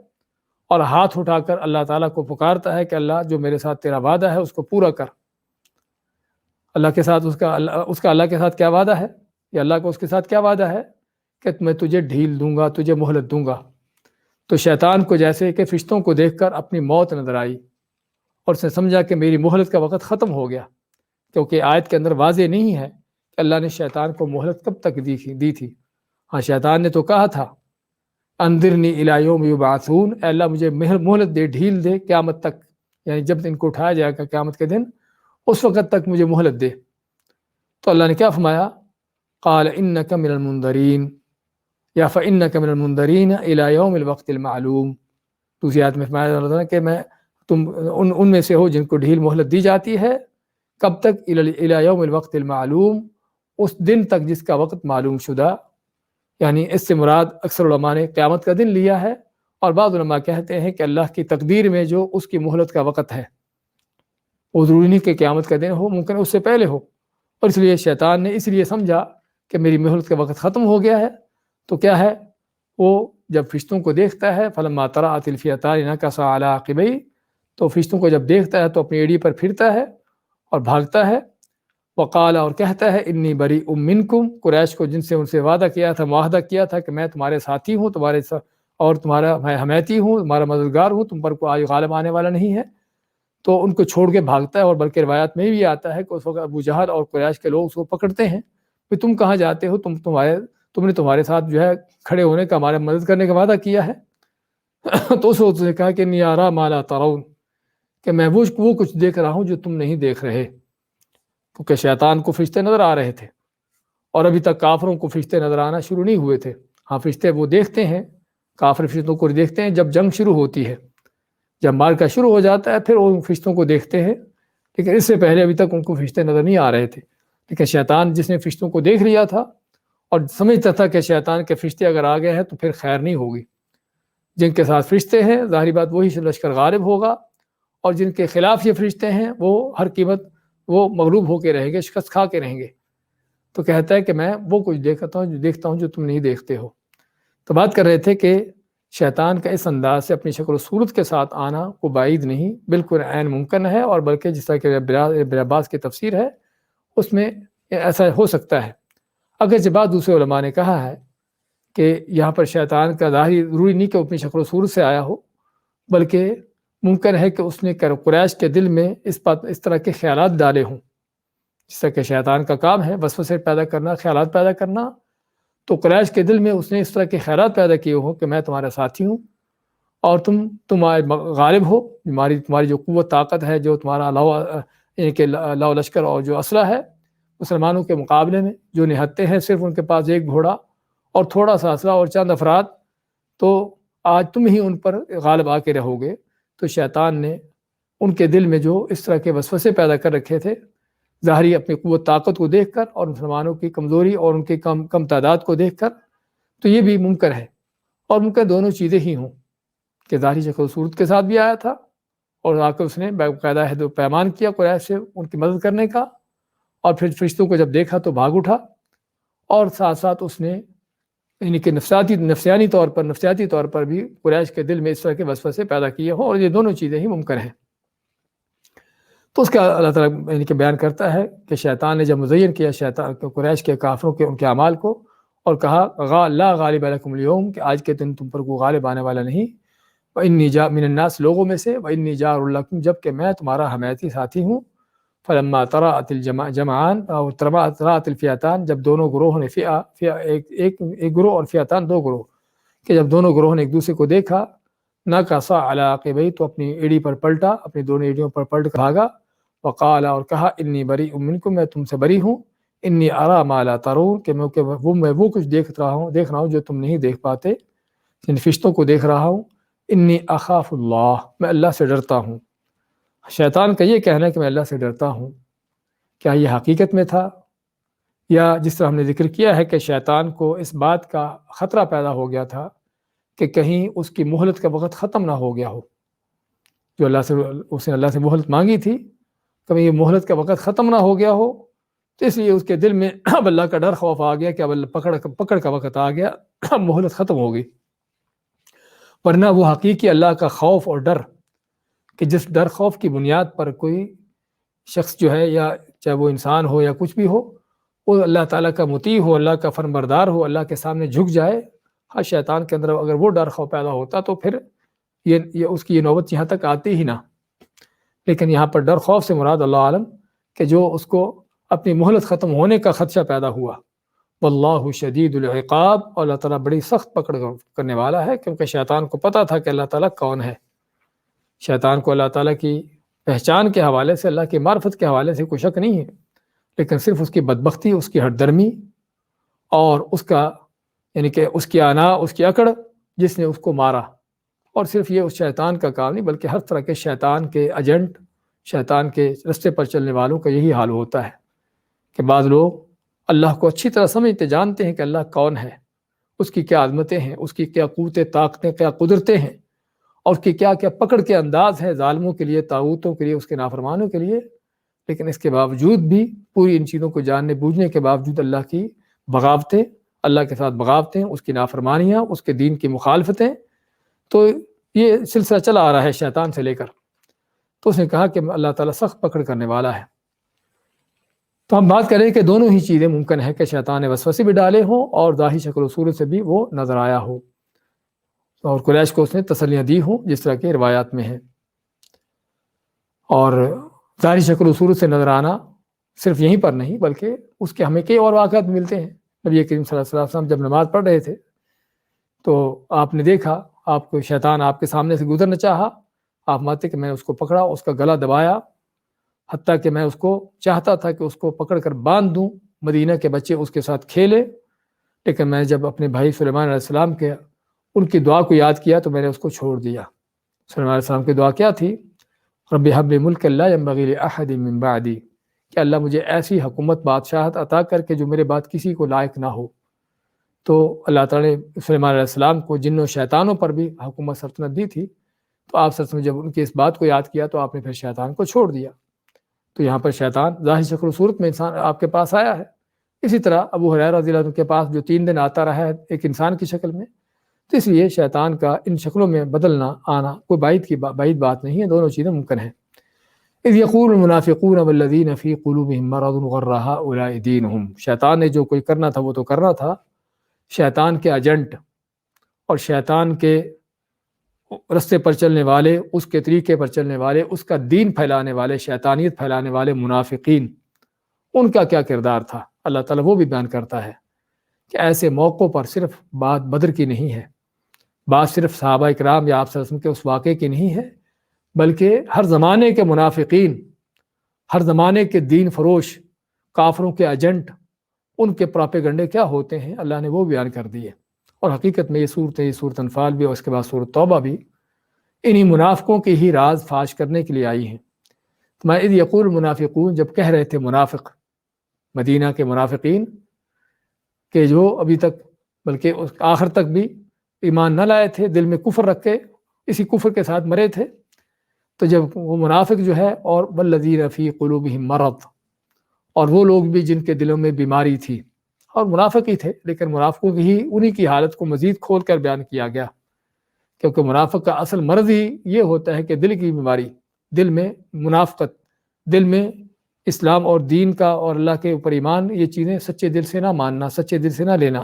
اور ہاتھ اٹھا کر اللہ تعالیٰ کو پکارتا ہے کہ اللہ جو میرے ساتھ تیرا وعدہ ہے اس کو پورا کر. اللہ کے ساتھ اس کا اللہ کے ساتھ کیا وعدہ ہے؟ یا اللہ کو اس کے ساتھ کیا وعدہ ہے کہ میں تجھے ڈھیل دوں گا، تجھے مہلت دوں گا. تو شیطان کو جیسے کہ فرشتوں کو دیکھ کر اپنی موت نظر آئی اور اس نے سمجھا کہ میری مہلت کا وقت ختم ہو گیا، کیونکہ آیت کے اندر واضح نہیں ہے کہ اللہ نے شیطان کو مہلت کب تک دی تھی. ہاں شیطان نے تو کہا تھا انذرنی الی یوم یبعثون، اے اللہ مجھے مہلت دے، ڈھیل دے قیامت تک، یعنی جب ان کو اٹھایا جائے گا قیامت کے دن اس وقت تک مجھے مہلت دے. تو اللہ نے کیا فرمایا، قال انک من المنذرین یا فانک من المنذرین الی یوم الوقت المعلوم. دوسری آیت میں فرمایا کہ میں تم ان میں سے ہو جن کو ڈھیل مہلت دی جاتی ہے. کب تک؟ الی یوم الوقت المعلوم، اس دن تک جس کا وقت معلوم شدہ. یعنی اس سے مراد اکثر علماء نے قیامت کا دن لیا ہے، اور بعض علماء کہتے ہیں کہ اللہ کی تقدیر میں جو اس کی مہلت کا وقت ہے، وہ ضروری نہیں کہ قیامت کا دن ہو، ممکن اس سے پہلے ہو، اور اس لیے شیطان نے اس لیے سمجھا کہ میری مہلت کا وقت ختم ہو گیا ہے، تو کیا ہے، وہ جب فرشتوں کو دیکھتا ہے فلما طرأت الفئتان نکص علی عقبیہ، تو فرشتوں کو جب دیکھتا ہے تو اپنی ایڑی پر پھرتا ہے اور بھاگتا ہے، وقال، اور کہتا ہے انی بریء منکم، قریش کو جن سے ان سے وعدہ کیا تھا، معاہدہ کیا تھا کہ میں تمہارے ساتھی ہوں، اور تمہارا میں حمیتی ہوں، تمہارا مددگار ہوں، تم پر کوئی غالب آنے والا نہیں ہے، تو ان کو چھوڑ کے بھاگتا ہے، اور بلکہ روایات میں بھی آتا ہے کہ اس وقت ابو جہل اور قریش کے لوگ اس کو پکڑتے ہیں کہ تم کہاں جاتے ہو، تم نے تمہارے ساتھ جو ہے کھڑے ہونے کا، ہمارے مدد کرنے کا وعدہ کیا ہے تو اس وقت اس نے کہا کہ انی ارا ما لا ترون، کہ میں وہ کچھ دیکھ رہا ہوں جو تم نہیں دیکھ رہے، کیونکہ شیطان کو فرشتے نظر آ رہے تھے، اور ابھی تک کافروں کو فرشتے نظر آنا شروع نہیں ہوئے تھے۔ ہاں فرشتے وہ دیکھتے ہیں، کافر فرشتوں کو دیکھتے ہیں جب جنگ شروع ہوتی ہے، جب معرکہ شروع ہو جاتا ہے پھر وہ فرشتوں کو دیکھتے ہیں، لیکن اس سے پہلے ابھی تک ان کو فرشتے نظر نہیں آ رہے تھے۔ لیکن شیطان جس نے فرشتوں کو دیکھ لیا تھا اور سمجھتا تھا کہ شیطان کے فرشتے اگر آ گئے ہیں تو پھر خیر نہیں ہوگی، جن کے ساتھ فرشتے ہیں ظاہری بات وہی لشکر غالب ہوگا، اور جن کے خلاف یہ فرشتے ہیں وہ ہر قیمت وہ مغلوب ہو کے رہیں گے، شکست کھا کے رہیں گے۔ تو کہتا ہے کہ میں وہ کچھ دیکھتا ہوں جو تم نہیں دیکھتے ہو۔ تو بات کر رہے تھے کہ شیطان کا اس انداز سے اپنی شکل و صورت کے ساتھ آنا کو بعید نہیں، بالکل عین ممکن ہے، اور بلکہ جس طرح کہ ابن عباس کی تفسیر ہے اس میں ایسا ہو سکتا ہے۔ اگرچہ بعض دوسرے علماء نے کہا ہے کہ یہاں پر شیطان کا ظاہری ضروری نہیں کہ اپنی شکل و صورت سے آیا ہو، بلکہ ممکن ہے کہ اس نے قریش کے دل میں اس طرح کے خیالات ڈالے ہوں، جس طرح کہ شیطان کا کام ہے وسوسے پیدا کرنا، خیالات پیدا کرنا، تو قریش کے دل میں اس نے اس طرح کے خیالات پیدا کیے ہوں کہ میں تمہارا ساتھی ہوں اور تم غالب ہو، تمہاری جو قوت طاقت ہے، جو تمہارا لو لشکر اور جو اسلحہ ہے مسلمانوں کے مقابلے میں جو نہتے ہیں، صرف ان کے پاس ایک گھوڑا اور تھوڑا سا اسلحہ اور چند افراد، تو آج تم ہی ان پر غالب آ کے رہو گے۔ تو شیطان نے ان کے دل میں جو اس طرح کے وسوسے پیدا کر رکھے تھے، ظاہری اپنی قوت طاقت کو دیکھ کر اور مسلمانوں کی کمزوری اور ان کی کم تعداد کو دیکھ کر، تو یہ بھی ممکن ہے، اور ممکن دونوں چیزیں ہی ہوں کہ ظاہری شکل و صورت کے ساتھ بھی آیا تھا، اور آ کر اس نے باقاعدہ عہد و پیمان کیا قریش سے ان کی مدد کرنے کا، اور پھر فرشتوں کو جب دیکھا تو بھاگ اٹھا، اور ساتھ ساتھ اس نے یعنی کہ نفسیاتی طور پر بھی قریش کے دل میں اس طرح کے وسوسے پیدا کیے ہوں، اور یہ دونوں چیزیں ہی ممکن ہیں۔ تو اس کا اللہ تعالیٰ یعنی کہ بیان کرتا ہے کہ شیطان نے جب مزین کیا شیطان قریش کے کافروں کے ان کے اعمال کو، اور کہا لا غالب علیکم اليوم، کہ آج کے دن تم پر کوئی غالب آنے والا نہیں، وانی جاء من الناس، لوگوں میں سے، وانی جار لکم، جب کہ میں تمہارا حمایتی ساتھی ہوں، فلما طرأت الجمعان اور طرأت الفئتان، جب دونوں گروہوں نے ایک گروہ اور فئتان دو گروہ، کہ جب دونوں گروہوں نے ایک دوسرے کو دیکھا، نکص علی عقبیہ، تو اپنی ایڑی پر پلٹا، اپنی دونوں ایڑیوں پر پلٹ کر بھاگا، وقال، اور کہا انی بریء منکم، میں تم سے بری ہوں، انی ارا ما لا ترون، کہ میں وہ کچھ دیکھ رہا ہوں جو تم نہیں دیکھ پاتے، ان فرشتوں کو دیکھ رہا ہوں، انی اخاف اللہ، میں اللہ سے ڈرتا ہوں۔ شیطان کا یہ کہنا ہے کہ میں اللہ سے ڈرتا ہوں، کیا یہ حقیقت میں تھا، یا جس طرح ہم نے ذکر کیا ہے کہ شیطان کو اس بات کا خطرہ پیدا ہو گیا تھا کہ کہیں اس کی مہلت کا وقت ختم نہ ہو گیا ہو، جو اس نے اللہ سے مہلت مانگی تھی، کبھی یہ مہلت کا وقت ختم نہ ہو گیا ہو، تو اس لیے اس کے دل میں اب اللہ کا ڈر خوف آ گیا کہ اب پکڑ کا وقت آ گیا، اب مہلت ختم ہو گئی۔ ورنہ وہ حقیقی اللہ کا خوف اور ڈر، کہ جس ڈر خوف کی بنیاد پر کوئی شخص جو ہے، یا چاہے وہ انسان ہو یا کچھ بھی ہو، وہ اللہ تعالیٰ کا مطیع ہو، اللہ کا فرمانبردار ہو، اللہ کے سامنے جھک جائے، ہر شیطان کے اندر اگر وہ ڈر خوف پیدا ہوتا تو پھر یہ اس کی یہ نوبت یہاں تک آتی ہی نہ۔ لیکن یہاں پر ڈر خوف سے مراد اللہ عالم کہ جو اس کو اپنی مہلت ختم ہونے کا خدشہ پیدا ہوا، واللہ شدید العقاب، اور اللہ تعالیٰ بڑی سخت پکڑ کرنے والا ہے، کیونکہ شیطان کو پتہ تھا کہ اللہ تعالیٰ کون ہے۔ شیطان کو اللہ تعالیٰ کی پہچان کے حوالے سے، اللہ کی معرفت کے حوالے سے کوئی شک نہیں ہے، لیکن صرف اس کی بدبختی، اس کی ہٹ درمی، اور اس کا یعنی کہ اس کی آنا، اس کی اکڑ جس نے اس کو مارا۔ اور صرف یہ اس شیطان کا کام نہیں، بلکہ ہر طرح کے شیطان کے ایجنٹ، شیطان کے رستے پر چلنے والوں کا یہی حال ہوتا ہے کہ بعض لوگ اللہ کو اچھی طرح سمجھتے، جانتے ہیں کہ اللہ کون ہے، اس کی کیا عظمتیں ہیں، اس کی کیا قوتیں، طاقتیں، کیا قدرتیں ہیں، اور اس کی کیا کیا پکڑ کے انداز ہے ظالموں کے لیے، طاغوتوں کے لیے، اس کے نافرمانوں کے لیے۔ لیکن اس کے باوجود بھی، پوری ان چیزوں کو جاننے بوجھنے کے باوجود، اللہ کی بغاوتیں، اللہ کے ساتھ بغاوتیں، اس کی نافرمانیاں، اس کے دین کی مخالفتیں، تو یہ سلسلہ چلا آ رہا ہے شیطان سے لے کر۔ تو اس نے کہا کہ اللہ تعالیٰ سخت پکڑ کرنے والا ہے۔ تو ہم بات کریں کہ دونوں ہی چیزیں ممکن ہے کہ شیطان نے وسوسے بھی ڈالے ہوں اور ظاہری شکل و صورت سے بھی وہ نظر آیا ہو، اور قریش کو اس نے تسلیاں دی ہوں، جس طرح کے روایات میں ہے۔ اور ظاہری شکل و صورت سے نظر آنا صرف یہیں پر نہیں، بلکہ اس کے ہمیں کئی اور واقعات ملتے ہیں۔ نبی کریم صلی اللہ علیہ وسلم جب نماز پڑھ رہے تھے تو آپ نے دیکھا، آپ کو شیطان آپ کے سامنے سے گزرنا چاہا، آپ مانتے کہ میں نے اس کو پکڑا، اس کا گلا دبایا، حتیٰ کہ میں اس کو چاہتا تھا کہ اس کو پکڑ کر باندھ دوں، مدینہ کے بچے اس کے ساتھ کھیلے، لیکن میں جب اپنے بھائی سلیمان علیہ السلام کے ان کی دعا کو یاد کیا تو میں نے اس کو چھوڑ دیا۔ سلیمان علیہ السلام کی دعا کیا تھی؟ رب ہب لی ملکا لا ینبغی لأحد من بعدی، کہ اللہ مجھے ایسی حکومت، بادشاہت عطا کر کے جو میرے بعد کسی کو لائق نہ ہو۔ تو اللہ تعالیٰ نے سلیمان علیہ السلام کو جنوں شیطانوں پر بھی حکومت سلطنت دی تھی، تو آپ صلی اللہ علیہ وسلم جب ان کی اس بات کو یاد کیا تو آپ نے پھر شیطان کو چھوڑ دیا۔ تو یہاں پر شیطان ظاہر شکل و صورت میں انسان آپ کے پاس آیا ہے۔ اسی طرح ابو ہریرہ رضی اللہ عنہ کے پاس جو 3 دن آتا رہا ہے ایک انسان کی شکل میں، تو اس لیے شیطان کا ان شکلوں میں بدلنا آنا کوئی بعید بات نہیں ہے، دونوں چیزیں ممکن ہیں۔ اذ یقول المنافقون والذین فی قلوبہم مرض غر ہؤلاء دینہم، شیطان نے جو کوئی کرنا تھا وہ تو کرنا تھا۔ شیطان کے ایجنٹ اور شیطان کے رستے پر چلنے والے، اس کے طریقے پر چلنے والے، اس کا دین پھیلانے والے، شیطانیت پھیلانے والے منافقین، ان کا کیا کردار تھا، اللہ تعالیٰ وہ بھی بیان کرتا ہے کہ ایسے موقعوں پر صرف بات بدر کی نہیں ہے، بات صرف صحابہ اکرام یا آپ صلی اللہ علیہ وسلم کے اس واقعے کی نہیں ہے، بلکہ ہر زمانے کے منافقین، ہر زمانے کے دین فروش، کافروں کے ایجنٹ، ان کے پراپیگنڈے کیا ہوتے ہیں، اللہ نے وہ بیان کر دیے۔ اور حقیقت میں یہ صورت انفال بھی اور اس کے بعد صورت توبہ بھی انہی منافقوں کے ہی راز فاش کرنے کے لیے آئی ہیں۔ تو اذ یقول المنافقون، جب کہہ رہے تھے منافق، مدینہ کے منافقین کہ جو ابھی تک بلکہ اس آخر تک بھی ایمان نہ لائے تھے، دل میں کفر رکھ کے اسی کفر کے ساتھ مرے تھے، تو جب وہ منافق جو ہے، اور والذین فی قلوبہم مرض، اور وہ لوگ بھی جن کے دلوں میں بیماری تھی، اور منافق ہی تھے، لیکن منافقوں کی ہی انہی کی حالت کو مزید کھول کر بیان کیا گیا، کیونکہ منافق کا اصل مرض ہی یہ ہوتا ہے کہ دل کی بیماری، دل میں منافقت، دل میں اسلام اور دین کا اور اللہ کے اوپر ایمان، یہ چیزیں سچے دل سے نہ ماننا، سچے دل سے نہ لینا۔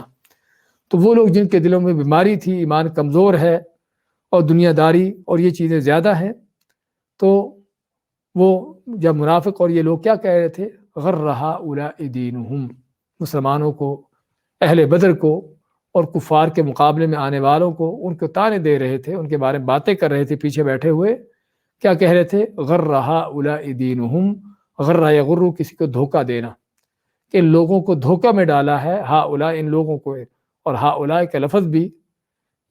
تو وہ لوگ جن کے دلوں میں بیماری تھی، ایمان کمزور ہے اور دنیا داری اور یہ چیزیں زیادہ ہیں، تو وہ جب منافق اور یہ لوگ کیا کہہ رہے تھے، غر ہؤلاء دینہم، مسلمانوں کو، اہل بدر کو اور کفار کے مقابلے میں آنے والوں کو ان کو تانے دے رہے تھے، ان کے بارے میں باتیں کر رہے تھے پیچھے بیٹھے ہوئے۔ کیا کہہ رہے تھے؟ غر ہؤلاء دینہم، غر یغر، کسی کو دھوکہ دینا، کہ ان لوگوں کو دھوکہ میں ڈالا ہے، ہؤلاء، ان لوگوں کو، اور ہؤلاء کا لفظ بھی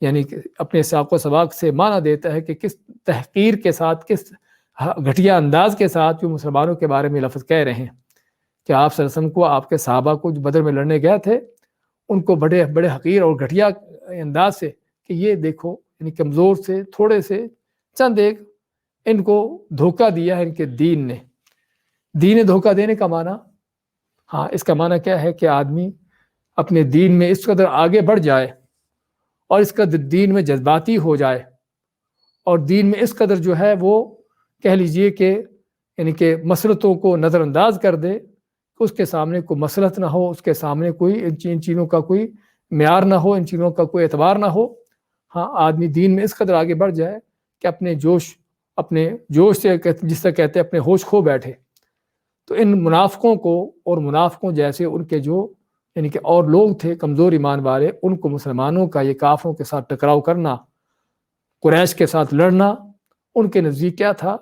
یعنی کہ اپنے ساق و سباق سے معنی دیتا ہے کہ کس تحقیر کے ساتھ، کس گھٹیا انداز کے ساتھ جو مسلمانوں کے بارے میں لفظ کہہ رہے ہیں، کہ آپ صلی اللہ علیہ وسلم کو، آپ کے صحابہ کو جو بدر میں لڑنے گئے تھے، ان کو بڑے بڑے حقیر اور گھٹیا انداز سے کہ یہ دیکھو، یعنی کمزور سے، تھوڑے سے، چند ایک، ان کو دھوکہ دیا ہے ان کے دین نے۔ دین دھوکہ دینے کا معنی، ہاں، اس کا معنی کیا ہے کہ آدمی اپنے دین میں اس قدر آگے بڑھ جائے اور اس قدر دین میں جذباتی ہو جائے، اور دین میں اس قدر جو ہے وہ کہہ لیجئے کہ یعنی کہ مسلطوں کو نظر انداز کر دے، کہ اس کے سامنے کوئی مسلط نہ ہو، اس کے سامنے کوئی ان چیزوں کا کوئی معیار نہ ہو، ان چیزوں کا کوئی اعتبار نہ ہو۔ ہاں، آدمی دین میں اس قدر آگے بڑھ جائے کہ اپنے جوش سے، جس سے کہتے ہیں اپنے ہوش کھو بیٹھے۔ تو ان منافقوں کو اور منافقوں جیسے ان کے جو یعنی کہ اور لوگ تھے کمزور ایمان والے، ان کو مسلمانوں کا یہ کافروں کے ساتھ ٹکراؤ کرنا، قریش کے ساتھ لڑنا، ان کے نزدیک کیا تھا؟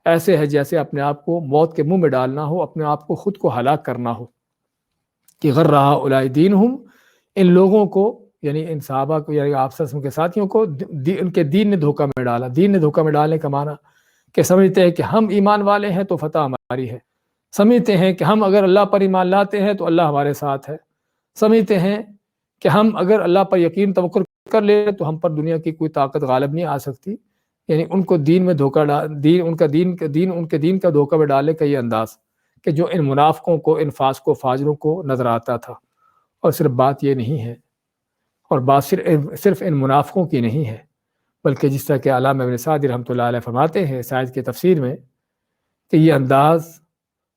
ایسے ہے جیسے اپنے آپ کو موت کے منہ میں ڈالنا ہو، اپنے آپ کو خود کو ہلاک کرنا ہو۔ کہ غر ہؤلاء دینہم، ان لوگوں کو یعنی ان صحابہ کو، یعنی آپ صلی اللہ علیہ وسلم کے ساتھیوں کو ان کے دین نے دھوکہ میں ڈالا۔ دین نے دھوکہ میں ڈالنے کا معنی کہ سمجھتے ہیں کہ ہم ایمان والے ہیں تو فتح ہماری ہے، سمجھتے ہیں کہ ہم اگر اللہ پر ایمان لاتے ہیں تو اللہ ہمارے ساتھ ہے، سمجھتے ہیں کہ ہم اگر اللہ پر یقین توکل کر لیں تو ہم پر دنیا کی کوئی طاقت غالب نہیں آ سکتی. یعنی ان کو دین میں دھوکہ ان کے دین کا دھوکہ میں ڈالنے کا یہ انداز کہ جو ان منافقوں کو، ان فاسقوں فاجروں کو نظر آتا تھا. اور صرف بات یہ نہیں ہے، اور بات صرف ان منافقوں کی نہیں ہے، بلکہ جس طرح کہ علامہ ابن سعدی رحمۃ اللہ علیہ فرماتے ہیں اس آیت کی تفسیر میں کہ یہ انداز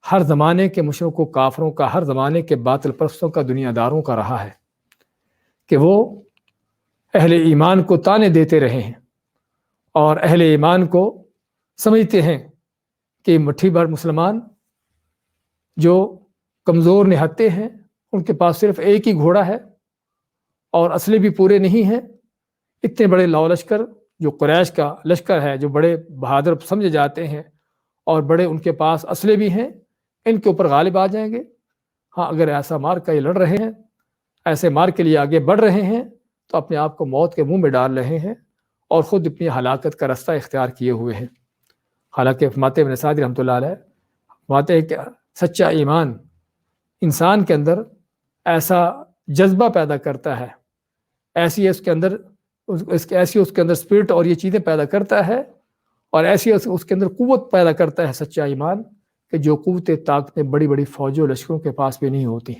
ہر زمانے کے مشرکوں کافروں کا، ہر زمانے کے باطل پرستوں کا، دنیا داروں کا رہا ہے کہ وہ اہل ایمان کو تانے دیتے رہے ہیں اور اہل ایمان کو سمجھتے ہیں کہ مٹھی بھر مسلمان جو کمزور نہتے ہیں، ان کے پاس صرف ایک ہی گھوڑا ہے اور اسلحے بھی پورے نہیں ہیں. اتنے بڑے لاؤ لشکر جو قریش کا لشکر ہے، جو بڑے بہادر سمجھے جاتے ہیں اور بڑے ان کے پاس اسلحے بھی ہیں، ان کے اوپر غالب آ جائیں گے. ہاں، اگر ایسا مار کا یہ لڑ رہے ہیں، ایسے مار کے لیے آگے بڑھ رہے ہیں تو اپنے آپ کو موت کے منہ میں ڈال رہے ہیں اور خود اپنی ہلاکت کا رستہ اختیار کیے ہوئے ہیں. حالانکہ فرماتے ابن سعدی رحمۃ اللہ علیہ فرماتے ہیں کہ سچا ایمان انسان کے اندر ایسا جذبہ پیدا کرتا ہے، ایسی اس کے اندر اسپرٹ اور یہ چیزیں پیدا کرتا ہے، اور ایسی اس کے اندر قوت پیدا کرتا ہے سچا ایمان کہ جو قوتیں طاقتیں بڑی بڑی فوجوں لشکروں کے پاس بھی نہیں ہوتی.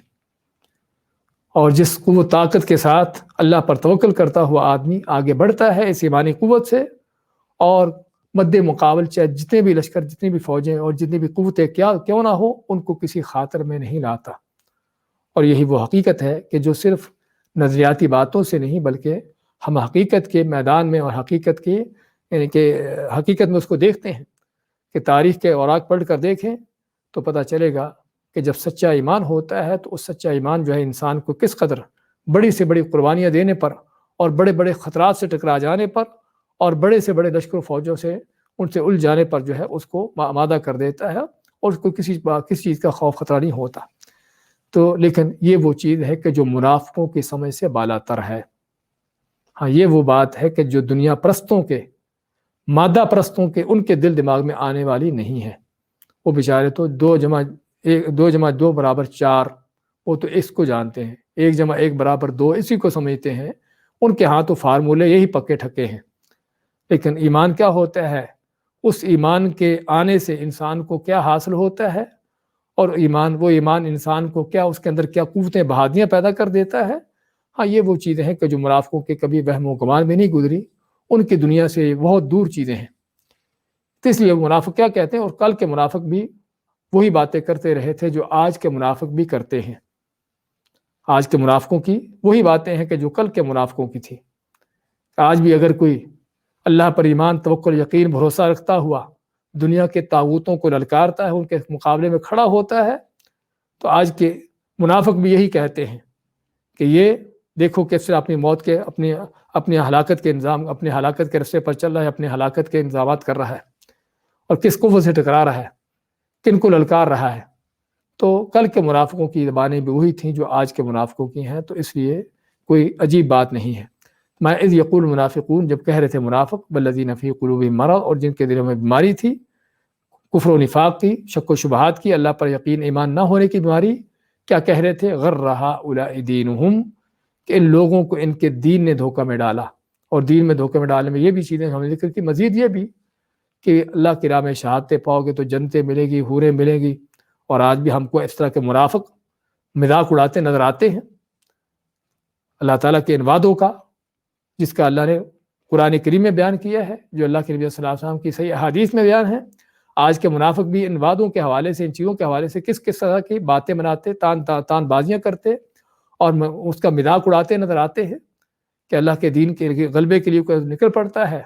اور جس قوت طاقت کے ساتھ اللہ پر توکل کرتا ہوا آدمی آگے بڑھتا ہے اس ایمانی قوت سے، اور مد مقابل چاہے جتنے بھی لشکر، جتنی بھی فوجیں اور جتنی بھی قوتیں کیوں نہ ہو، ان کو کسی خاطر میں نہیں لاتا. اور یہی وہ حقیقت ہے کہ جو صرف نظریاتی باتوں سے نہیں بلکہ ہم حقیقت کے میدان میں اور حقیقت میں اس کو دیکھتے ہیں کہ تاریخ کے اوراق پڑھ کر دیکھیں تو پتہ چلے گا کہ جب سچا ایمان ہوتا ہے تو اس سچا ایمان جو ہے انسان کو کس قدر بڑی سے بڑی قربانیاں دینے پر اور بڑے بڑے خطرات سے ٹکرا جانے پر اور بڑے سے بڑے لشکر و فوجوں سے ان سے الجھ جانے پر جو ہے اس کو آمادہ کر دیتا ہے اور اس کو کسی چیز کا خوف خطرہ نہیں ہوتا. تو لیکن یہ وہ چیز ہے کہ جو منافقوں کی سمجھ سے بالا تر ہے. ہاں، یہ وہ بات ہے کہ جو دنیا پرستوں کے، مادہ پرستوں کے، ان کے دل دماغ میں آنے والی نہیں ہے. وہ بیچارے تو 2 برابر 4 وہ تو اس کو جانتے ہیں، 1 برابر 2 اسی کو سمجھتے ہیں. ان کے ہاں تو فارمولے یہی پکے ٹھکے ہیں. لیکن ایمان کیا ہوتا ہے؟ اس ایمان کے آنے سے انسان کو کیا حاصل ہوتا ہے، اور وہ ایمان انسان کو کیا، اس کے اندر کیا قوتیں بہادیاں پیدا کر دیتا ہے. ہاں، یہ وہ چیزیں ہیں کہ جو منافقوں کے کبھی وہم و گمان میں نہیں گزری، ان کی دنیا سے بہت دور چیزیں ہیں. تو اس لیے منافق کیا کہتے ہیں، اور کل کے منافق بھی وہی باتیں کرتے رہے تھے جو آج کے منافق بھی کرتے ہیں. آج کے منافقوں کی وہی باتیں ہیں کہ جو کل کے منافقوں کی تھی. آج بھی اگر کوئی اللہ پر ایمان، توکل، یقین، بھروسہ رکھتا ہوا دنیا کے طاغوتوں کو للکارتا ہے، ان کے مقابلے میں کھڑا ہوتا ہے، تو آج کے منافق بھی یہی کہتے ہیں کہ یہ دیکھو کیسے اپنی موت کے، اپنی ہلاکت کے اپنے ہلاکت کے رستے پر چل رہا ہے، اپنے ہلاکت کے انتظامات کر رہا ہے، اور کس قوت سے ٹکرا رہا ہے، کن کو للکار رہا ہے. تو کل کے منافقوں کی زبانیں بھی وہی تھیں جو آج کے منافقوں کی ہیں. تو اس لیے کوئی عجیب بات نہیں ہے. میں اذ یقول المنافقون، جب کہہ رہے تھے منافق، والذین فی قلوبہم مرض، اور جن کے دلوں میں بیماری تھی، کفر و نفاق کی، شک و شبہات کی، اللہ پر یقین ایمان نہ ہونے کی بیماری، کیا کہہ رہے تھے؟ غر ہؤلاء دینہم، کہ ان لوگوں کو ان کے دین نے دھوکہ میں ڈالا. اور دین میں دھوکے میں ڈالنے میں یہ بھی چیزیں ہم نے ذکر کی، مزید یہ بھی کہ اللہ کی راہ میں شہادتیں پاؤ گے تو جنتیں ملے گی، حوریں ملیں گی. اور آج بھی ہم کو اس طرح کے منافق مذاق اڑاتے نظر آتے ہیں اللہ تعالیٰ کے ان وعدوں کا، جس کا اللہ نے قرآن کریم میں بیان کیا ہے، جو اللہ کے نبی صلی اللہ علیہ وسلم کی صحیح احادیث میں بیان ہے. آج کے منافق بھی ان وعدوں کے حوالے سے، ان چیزوں کے حوالے سے کس طرح کی باتیں بناتے، تان بازیاں کرتے اور اس کا مذاق اڑاتے نظر آتے ہیں کہ اللہ کے دین کے غلبے کے لیے کوئی نکل پڑتا ہے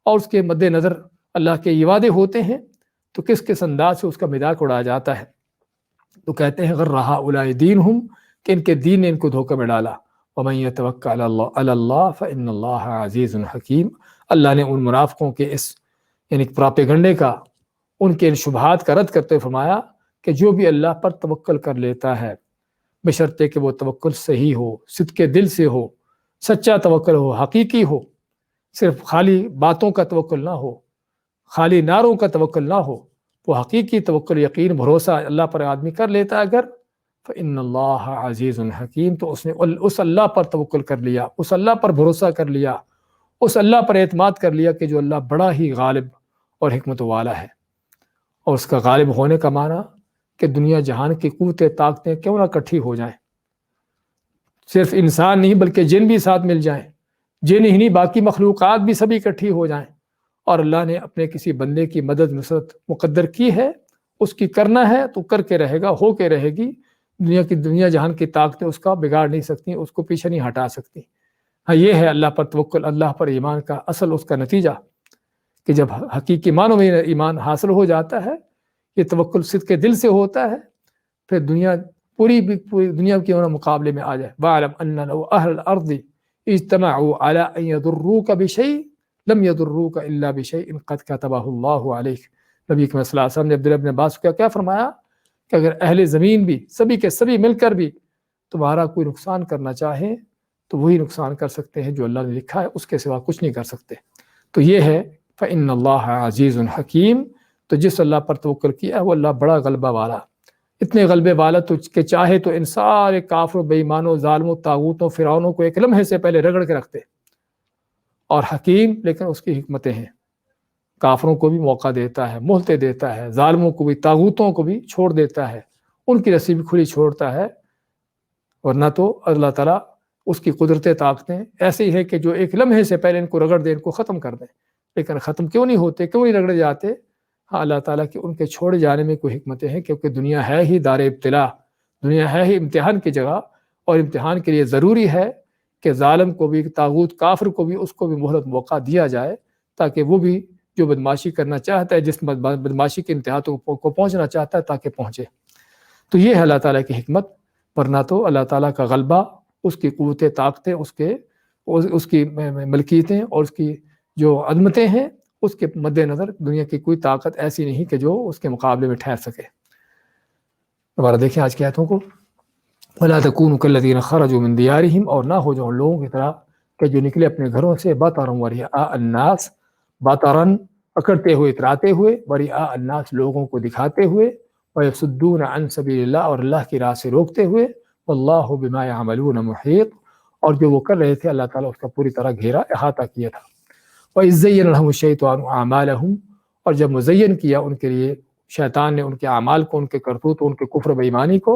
اور اس کے مد نظر اللہ کے یہ وعدے ہوتے ہیں تو کس انداز سے اس کا مذاق اڑایا جاتا ہے. تو کہتے ہیں غر ہؤلاء دینہم، کہ ان کے دین نے ان کو دھوکہ میں ڈالا. ومن یتوکل علی اللہ فإن اللہ عزیز حکیم. اللہ نے ان منافقوں کے اس یعنی پراپیگنڈے کا، ان کے ان شبہات کا رد کرتے ہوئے فرمایا کہ جو بھی اللہ پر توکل کر لیتا ہے، بشرطے کہ وہ توکل صحیح ہو، صدق دل سے ہو، سچا توکل ہو، حقیقی ہو، صرف خالی باتوں کا توکل نہ ہو، خالی نعروں کا توکل نہ ہو، وہ حقیقی توکل، یقین، بھروسہ اللہ پر آدمی کر لیتا ہے اگر، فإن اللہ عزیز حکیم، تو اس نے اس اللہ پر توکل کر لیا، اس اللہ پر بھروسہ کر لیا، اس اللہ پر اعتماد کر لیا کہ جو اللہ بڑا ہی غالب اور حکمت والا ہے۔ اور اس کا غالب ہونے کا معنی کہ دنیا جہان کی قوتیں طاقتیں کیوں نہ اکٹھی ہو جائیں، صرف انسان نہیں بلکہ جن بھی ساتھ مل جائیں، جن ہی نہیں باقی مخلوقات بھی سبھی اکٹھی ہو جائیں، اور اللہ نے اپنے کسی بندے کی مدد نصرت مقدر کی ہے، اس کی کرنا ہے تو کر کے رہے گا، ہو کے رہے گی۔ دنیا جہان کی طاقتیں اس کا بگاڑ نہیں سکتی، اس کو پیچھے نہیں ہٹا سکتی۔ ہاں، یہ ہے اللہ پر توکل، اللہ پر ایمان کا اصل اس کا نتیجہ، کہ جب حقیقی معنوں میں ایمان حاصل ہو جاتا ہے، یہ توکل صدق کے دل سے ہوتا ہے، پھر دنیا پوری دنیا کے مقابلے میں آ جائے۔ وَاعْلَمْ أَنَّ لَوْ أَهْلَ الْأَرْضِ اجْتَمَعُوا عَلَىٰ أَن يَضُرُّوكَ بِشَيْءٍ لَمْ يَضُرُّوكَ إِلَّا بِشَيْءٍ قَدْ كَتَبَهُ اللَّهُ عَلَيْكَ۔ نبی صلی اللہ علیہ وسلم نے عبداللہ بن عباس کو کیا فرمایا کہ اگر اہل زمین بھی سبھی کے سبھی مل کر بھی تمہارا کوئی نقصان کرنا چاہے تو وہی نقصان کر سکتے ہیں جو اللہ نے لکھا ہے، اس کے سوا کچھ نہیں کر سکتے۔ تو یہ ہے فَإِنَّ اللَّهَ عَزِيزٌ حَكِيمٌ، تو جس اللہ پر توکل کیا ہے وہ اللہ بڑا غلبہ والا، اتنے غلبے والا تو کہ چاہے تو ان سارے کافروں، بے ایمانوں، ظالموں، طاغوتوں، فرعونوں کو ایک لمحے سے پہلے رگڑ کے رکھتے، اور حکیم لیکن اس کی حکمتیں ہیں، کافروں کو بھی موقع دیتا ہے، مہلتیں دیتا ہے، ظالموں کو بھی، طاغوتوں کو بھی چھوڑ دیتا ہے، ان کی رسی بھی کھلی چھوڑتا ہے، ورنہ تو اللہ تعالیٰ اس کی قدرت طاقتیں ایسی ہے کہ جو ایک لمحے سے پہلے ان کو رگڑ دے، ان کو ختم کر دیں، لیکن ختم کیوں نہیں ہوتے، کیوں نہیں رگڑے جاتے؟ ہاں، اللہ تعالیٰ کی ان کے چھوڑے جانے میں کوئی حکمتیں ہیں، کیونکہ دنیا ہے ہی دار ابتلا، دنیا ہے ہی امتحان کی جگہ، اور امتحان کے لیے ضروری ہے کہ ظالم کو بھی، طاغوت کافر کو بھی، اس کو بھی مہلت موقع دیا جائے، تاکہ وہ بھی جو بدماشی کرنا چاہتا ہے، جس بدماشی کے انتہا کو پہنچنا چاہتا ہے، تاکہ پہنچے۔ تو یہ ہے اللہ تعالیٰ کی حکمت، ورنہ تو اللہ تعالیٰ کا غلبہ، اس کی قوت طاقتیں، اس کی ملکیتیں اور اس کی جو عظمتیں ہیں، اس کے مد نظر دنیا کی کوئی طاقت ایسی نہیں کہ جو اس کے مقابلے میں ٹھہر سکے۔ دوبارہ دیکھیں آج کی آیتوں کو، وَلَا تَكُونُوا كَالَّذِينَ خَرَجُوا مِن دِيَارِهِمْ، اور نہ ہو جو ان لوگوں کی طرح کہ جو نکلے اپنے گھروں سے، بَطَرًا وَرِئَاءَ النَّاسِ، بَطَرًا اکڑتے ہوئے، اتراتے ہوئے، وَرِئَاءَ النَّاسِ لوگوں کو دکھاتے ہوئے، وَيَصُدُّونَ عَن سَبِيلِ اللَّهِ اور اللہ کی راہ سے روکتے ہوئے، وَاللَّهُ بِمَا يَعْمَلُونَ مُحِيطٌ، اور جو وہ کر رہے تھے اللہ تعالیٰ اس کا پوری طرح گھیرا، احاطہ کیا تھا۔ وَإِذْ زَيَّنَ لَهُمُ الشَّيْطَانُ أَعْمَالَهُمْ، اور جب مزین کیا ان کے لیے شیطان نے ان کے اعمال کو، ان کے کرتوت، ان کے کفر بے ایمانی کو،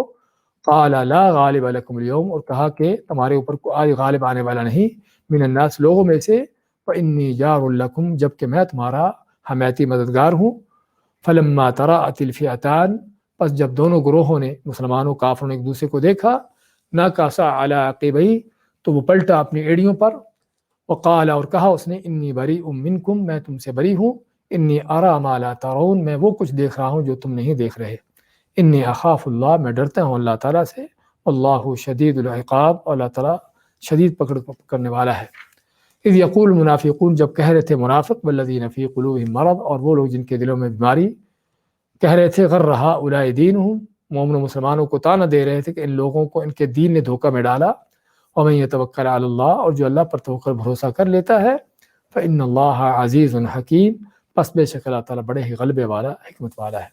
قَالَ لَا غَالِبَ لَكُمُ الْيَوْمَ، اور کہا کہ تمہارے اوپر کوئی غالب آنے والا نہیں، من الناس لوگوں میں سے، فَإِنِّي جَارٌ لَكُمْ جبکہ میں تمہارا حمایتی مددگار ہوں۔ فَلَمَّا تَرَاءَتِ الْفِئَتَانِ پس جب دونوں گروہوں نے، مسلمانوں کافروں نے ایک دوسرے کو دیکھا، نَكَصَ عَلَىٰ عَقِبَيْهِ تو وہ پلٹا اپنی ایڑیوں پر، وقال اور کہا اس نے، انی بریء منکم میں تم سے بری ہوں، انی اری ما لا ترون میں وہ کچھ دیکھ رہا ہوں جو تم نہیں دیکھ رہے، انی اخاف اللہ میں ڈرتا ہوں اللہ تعالیٰ سے، اللہ شدید العقاب اور اللہ تعالیٰ شدید پکڑ کرنے والا ہے۔ اذ یقول المنافقون جب کہہ رہے تھے منافق، والذین فی قلوبہم مرض اور وہ لوگ جن کے دلوں میں بیماری، کہہ رہے تھے غر ہؤلاء دینہم مومن و مسلمانوں کو طعنہ دے رہے تھے کہ ان لوگوں کو ان کے دین نے دھوکہ میں ڈالا، ومن یتوکل علی اللہ اور جو اللہ پر توکل بھروسہ کر لیتا ہے، فإن اللہ عزیز حکیم پس بے شک اللہ تعالیٰ بڑے ہی غلبے والا، حکمت والا ہے۔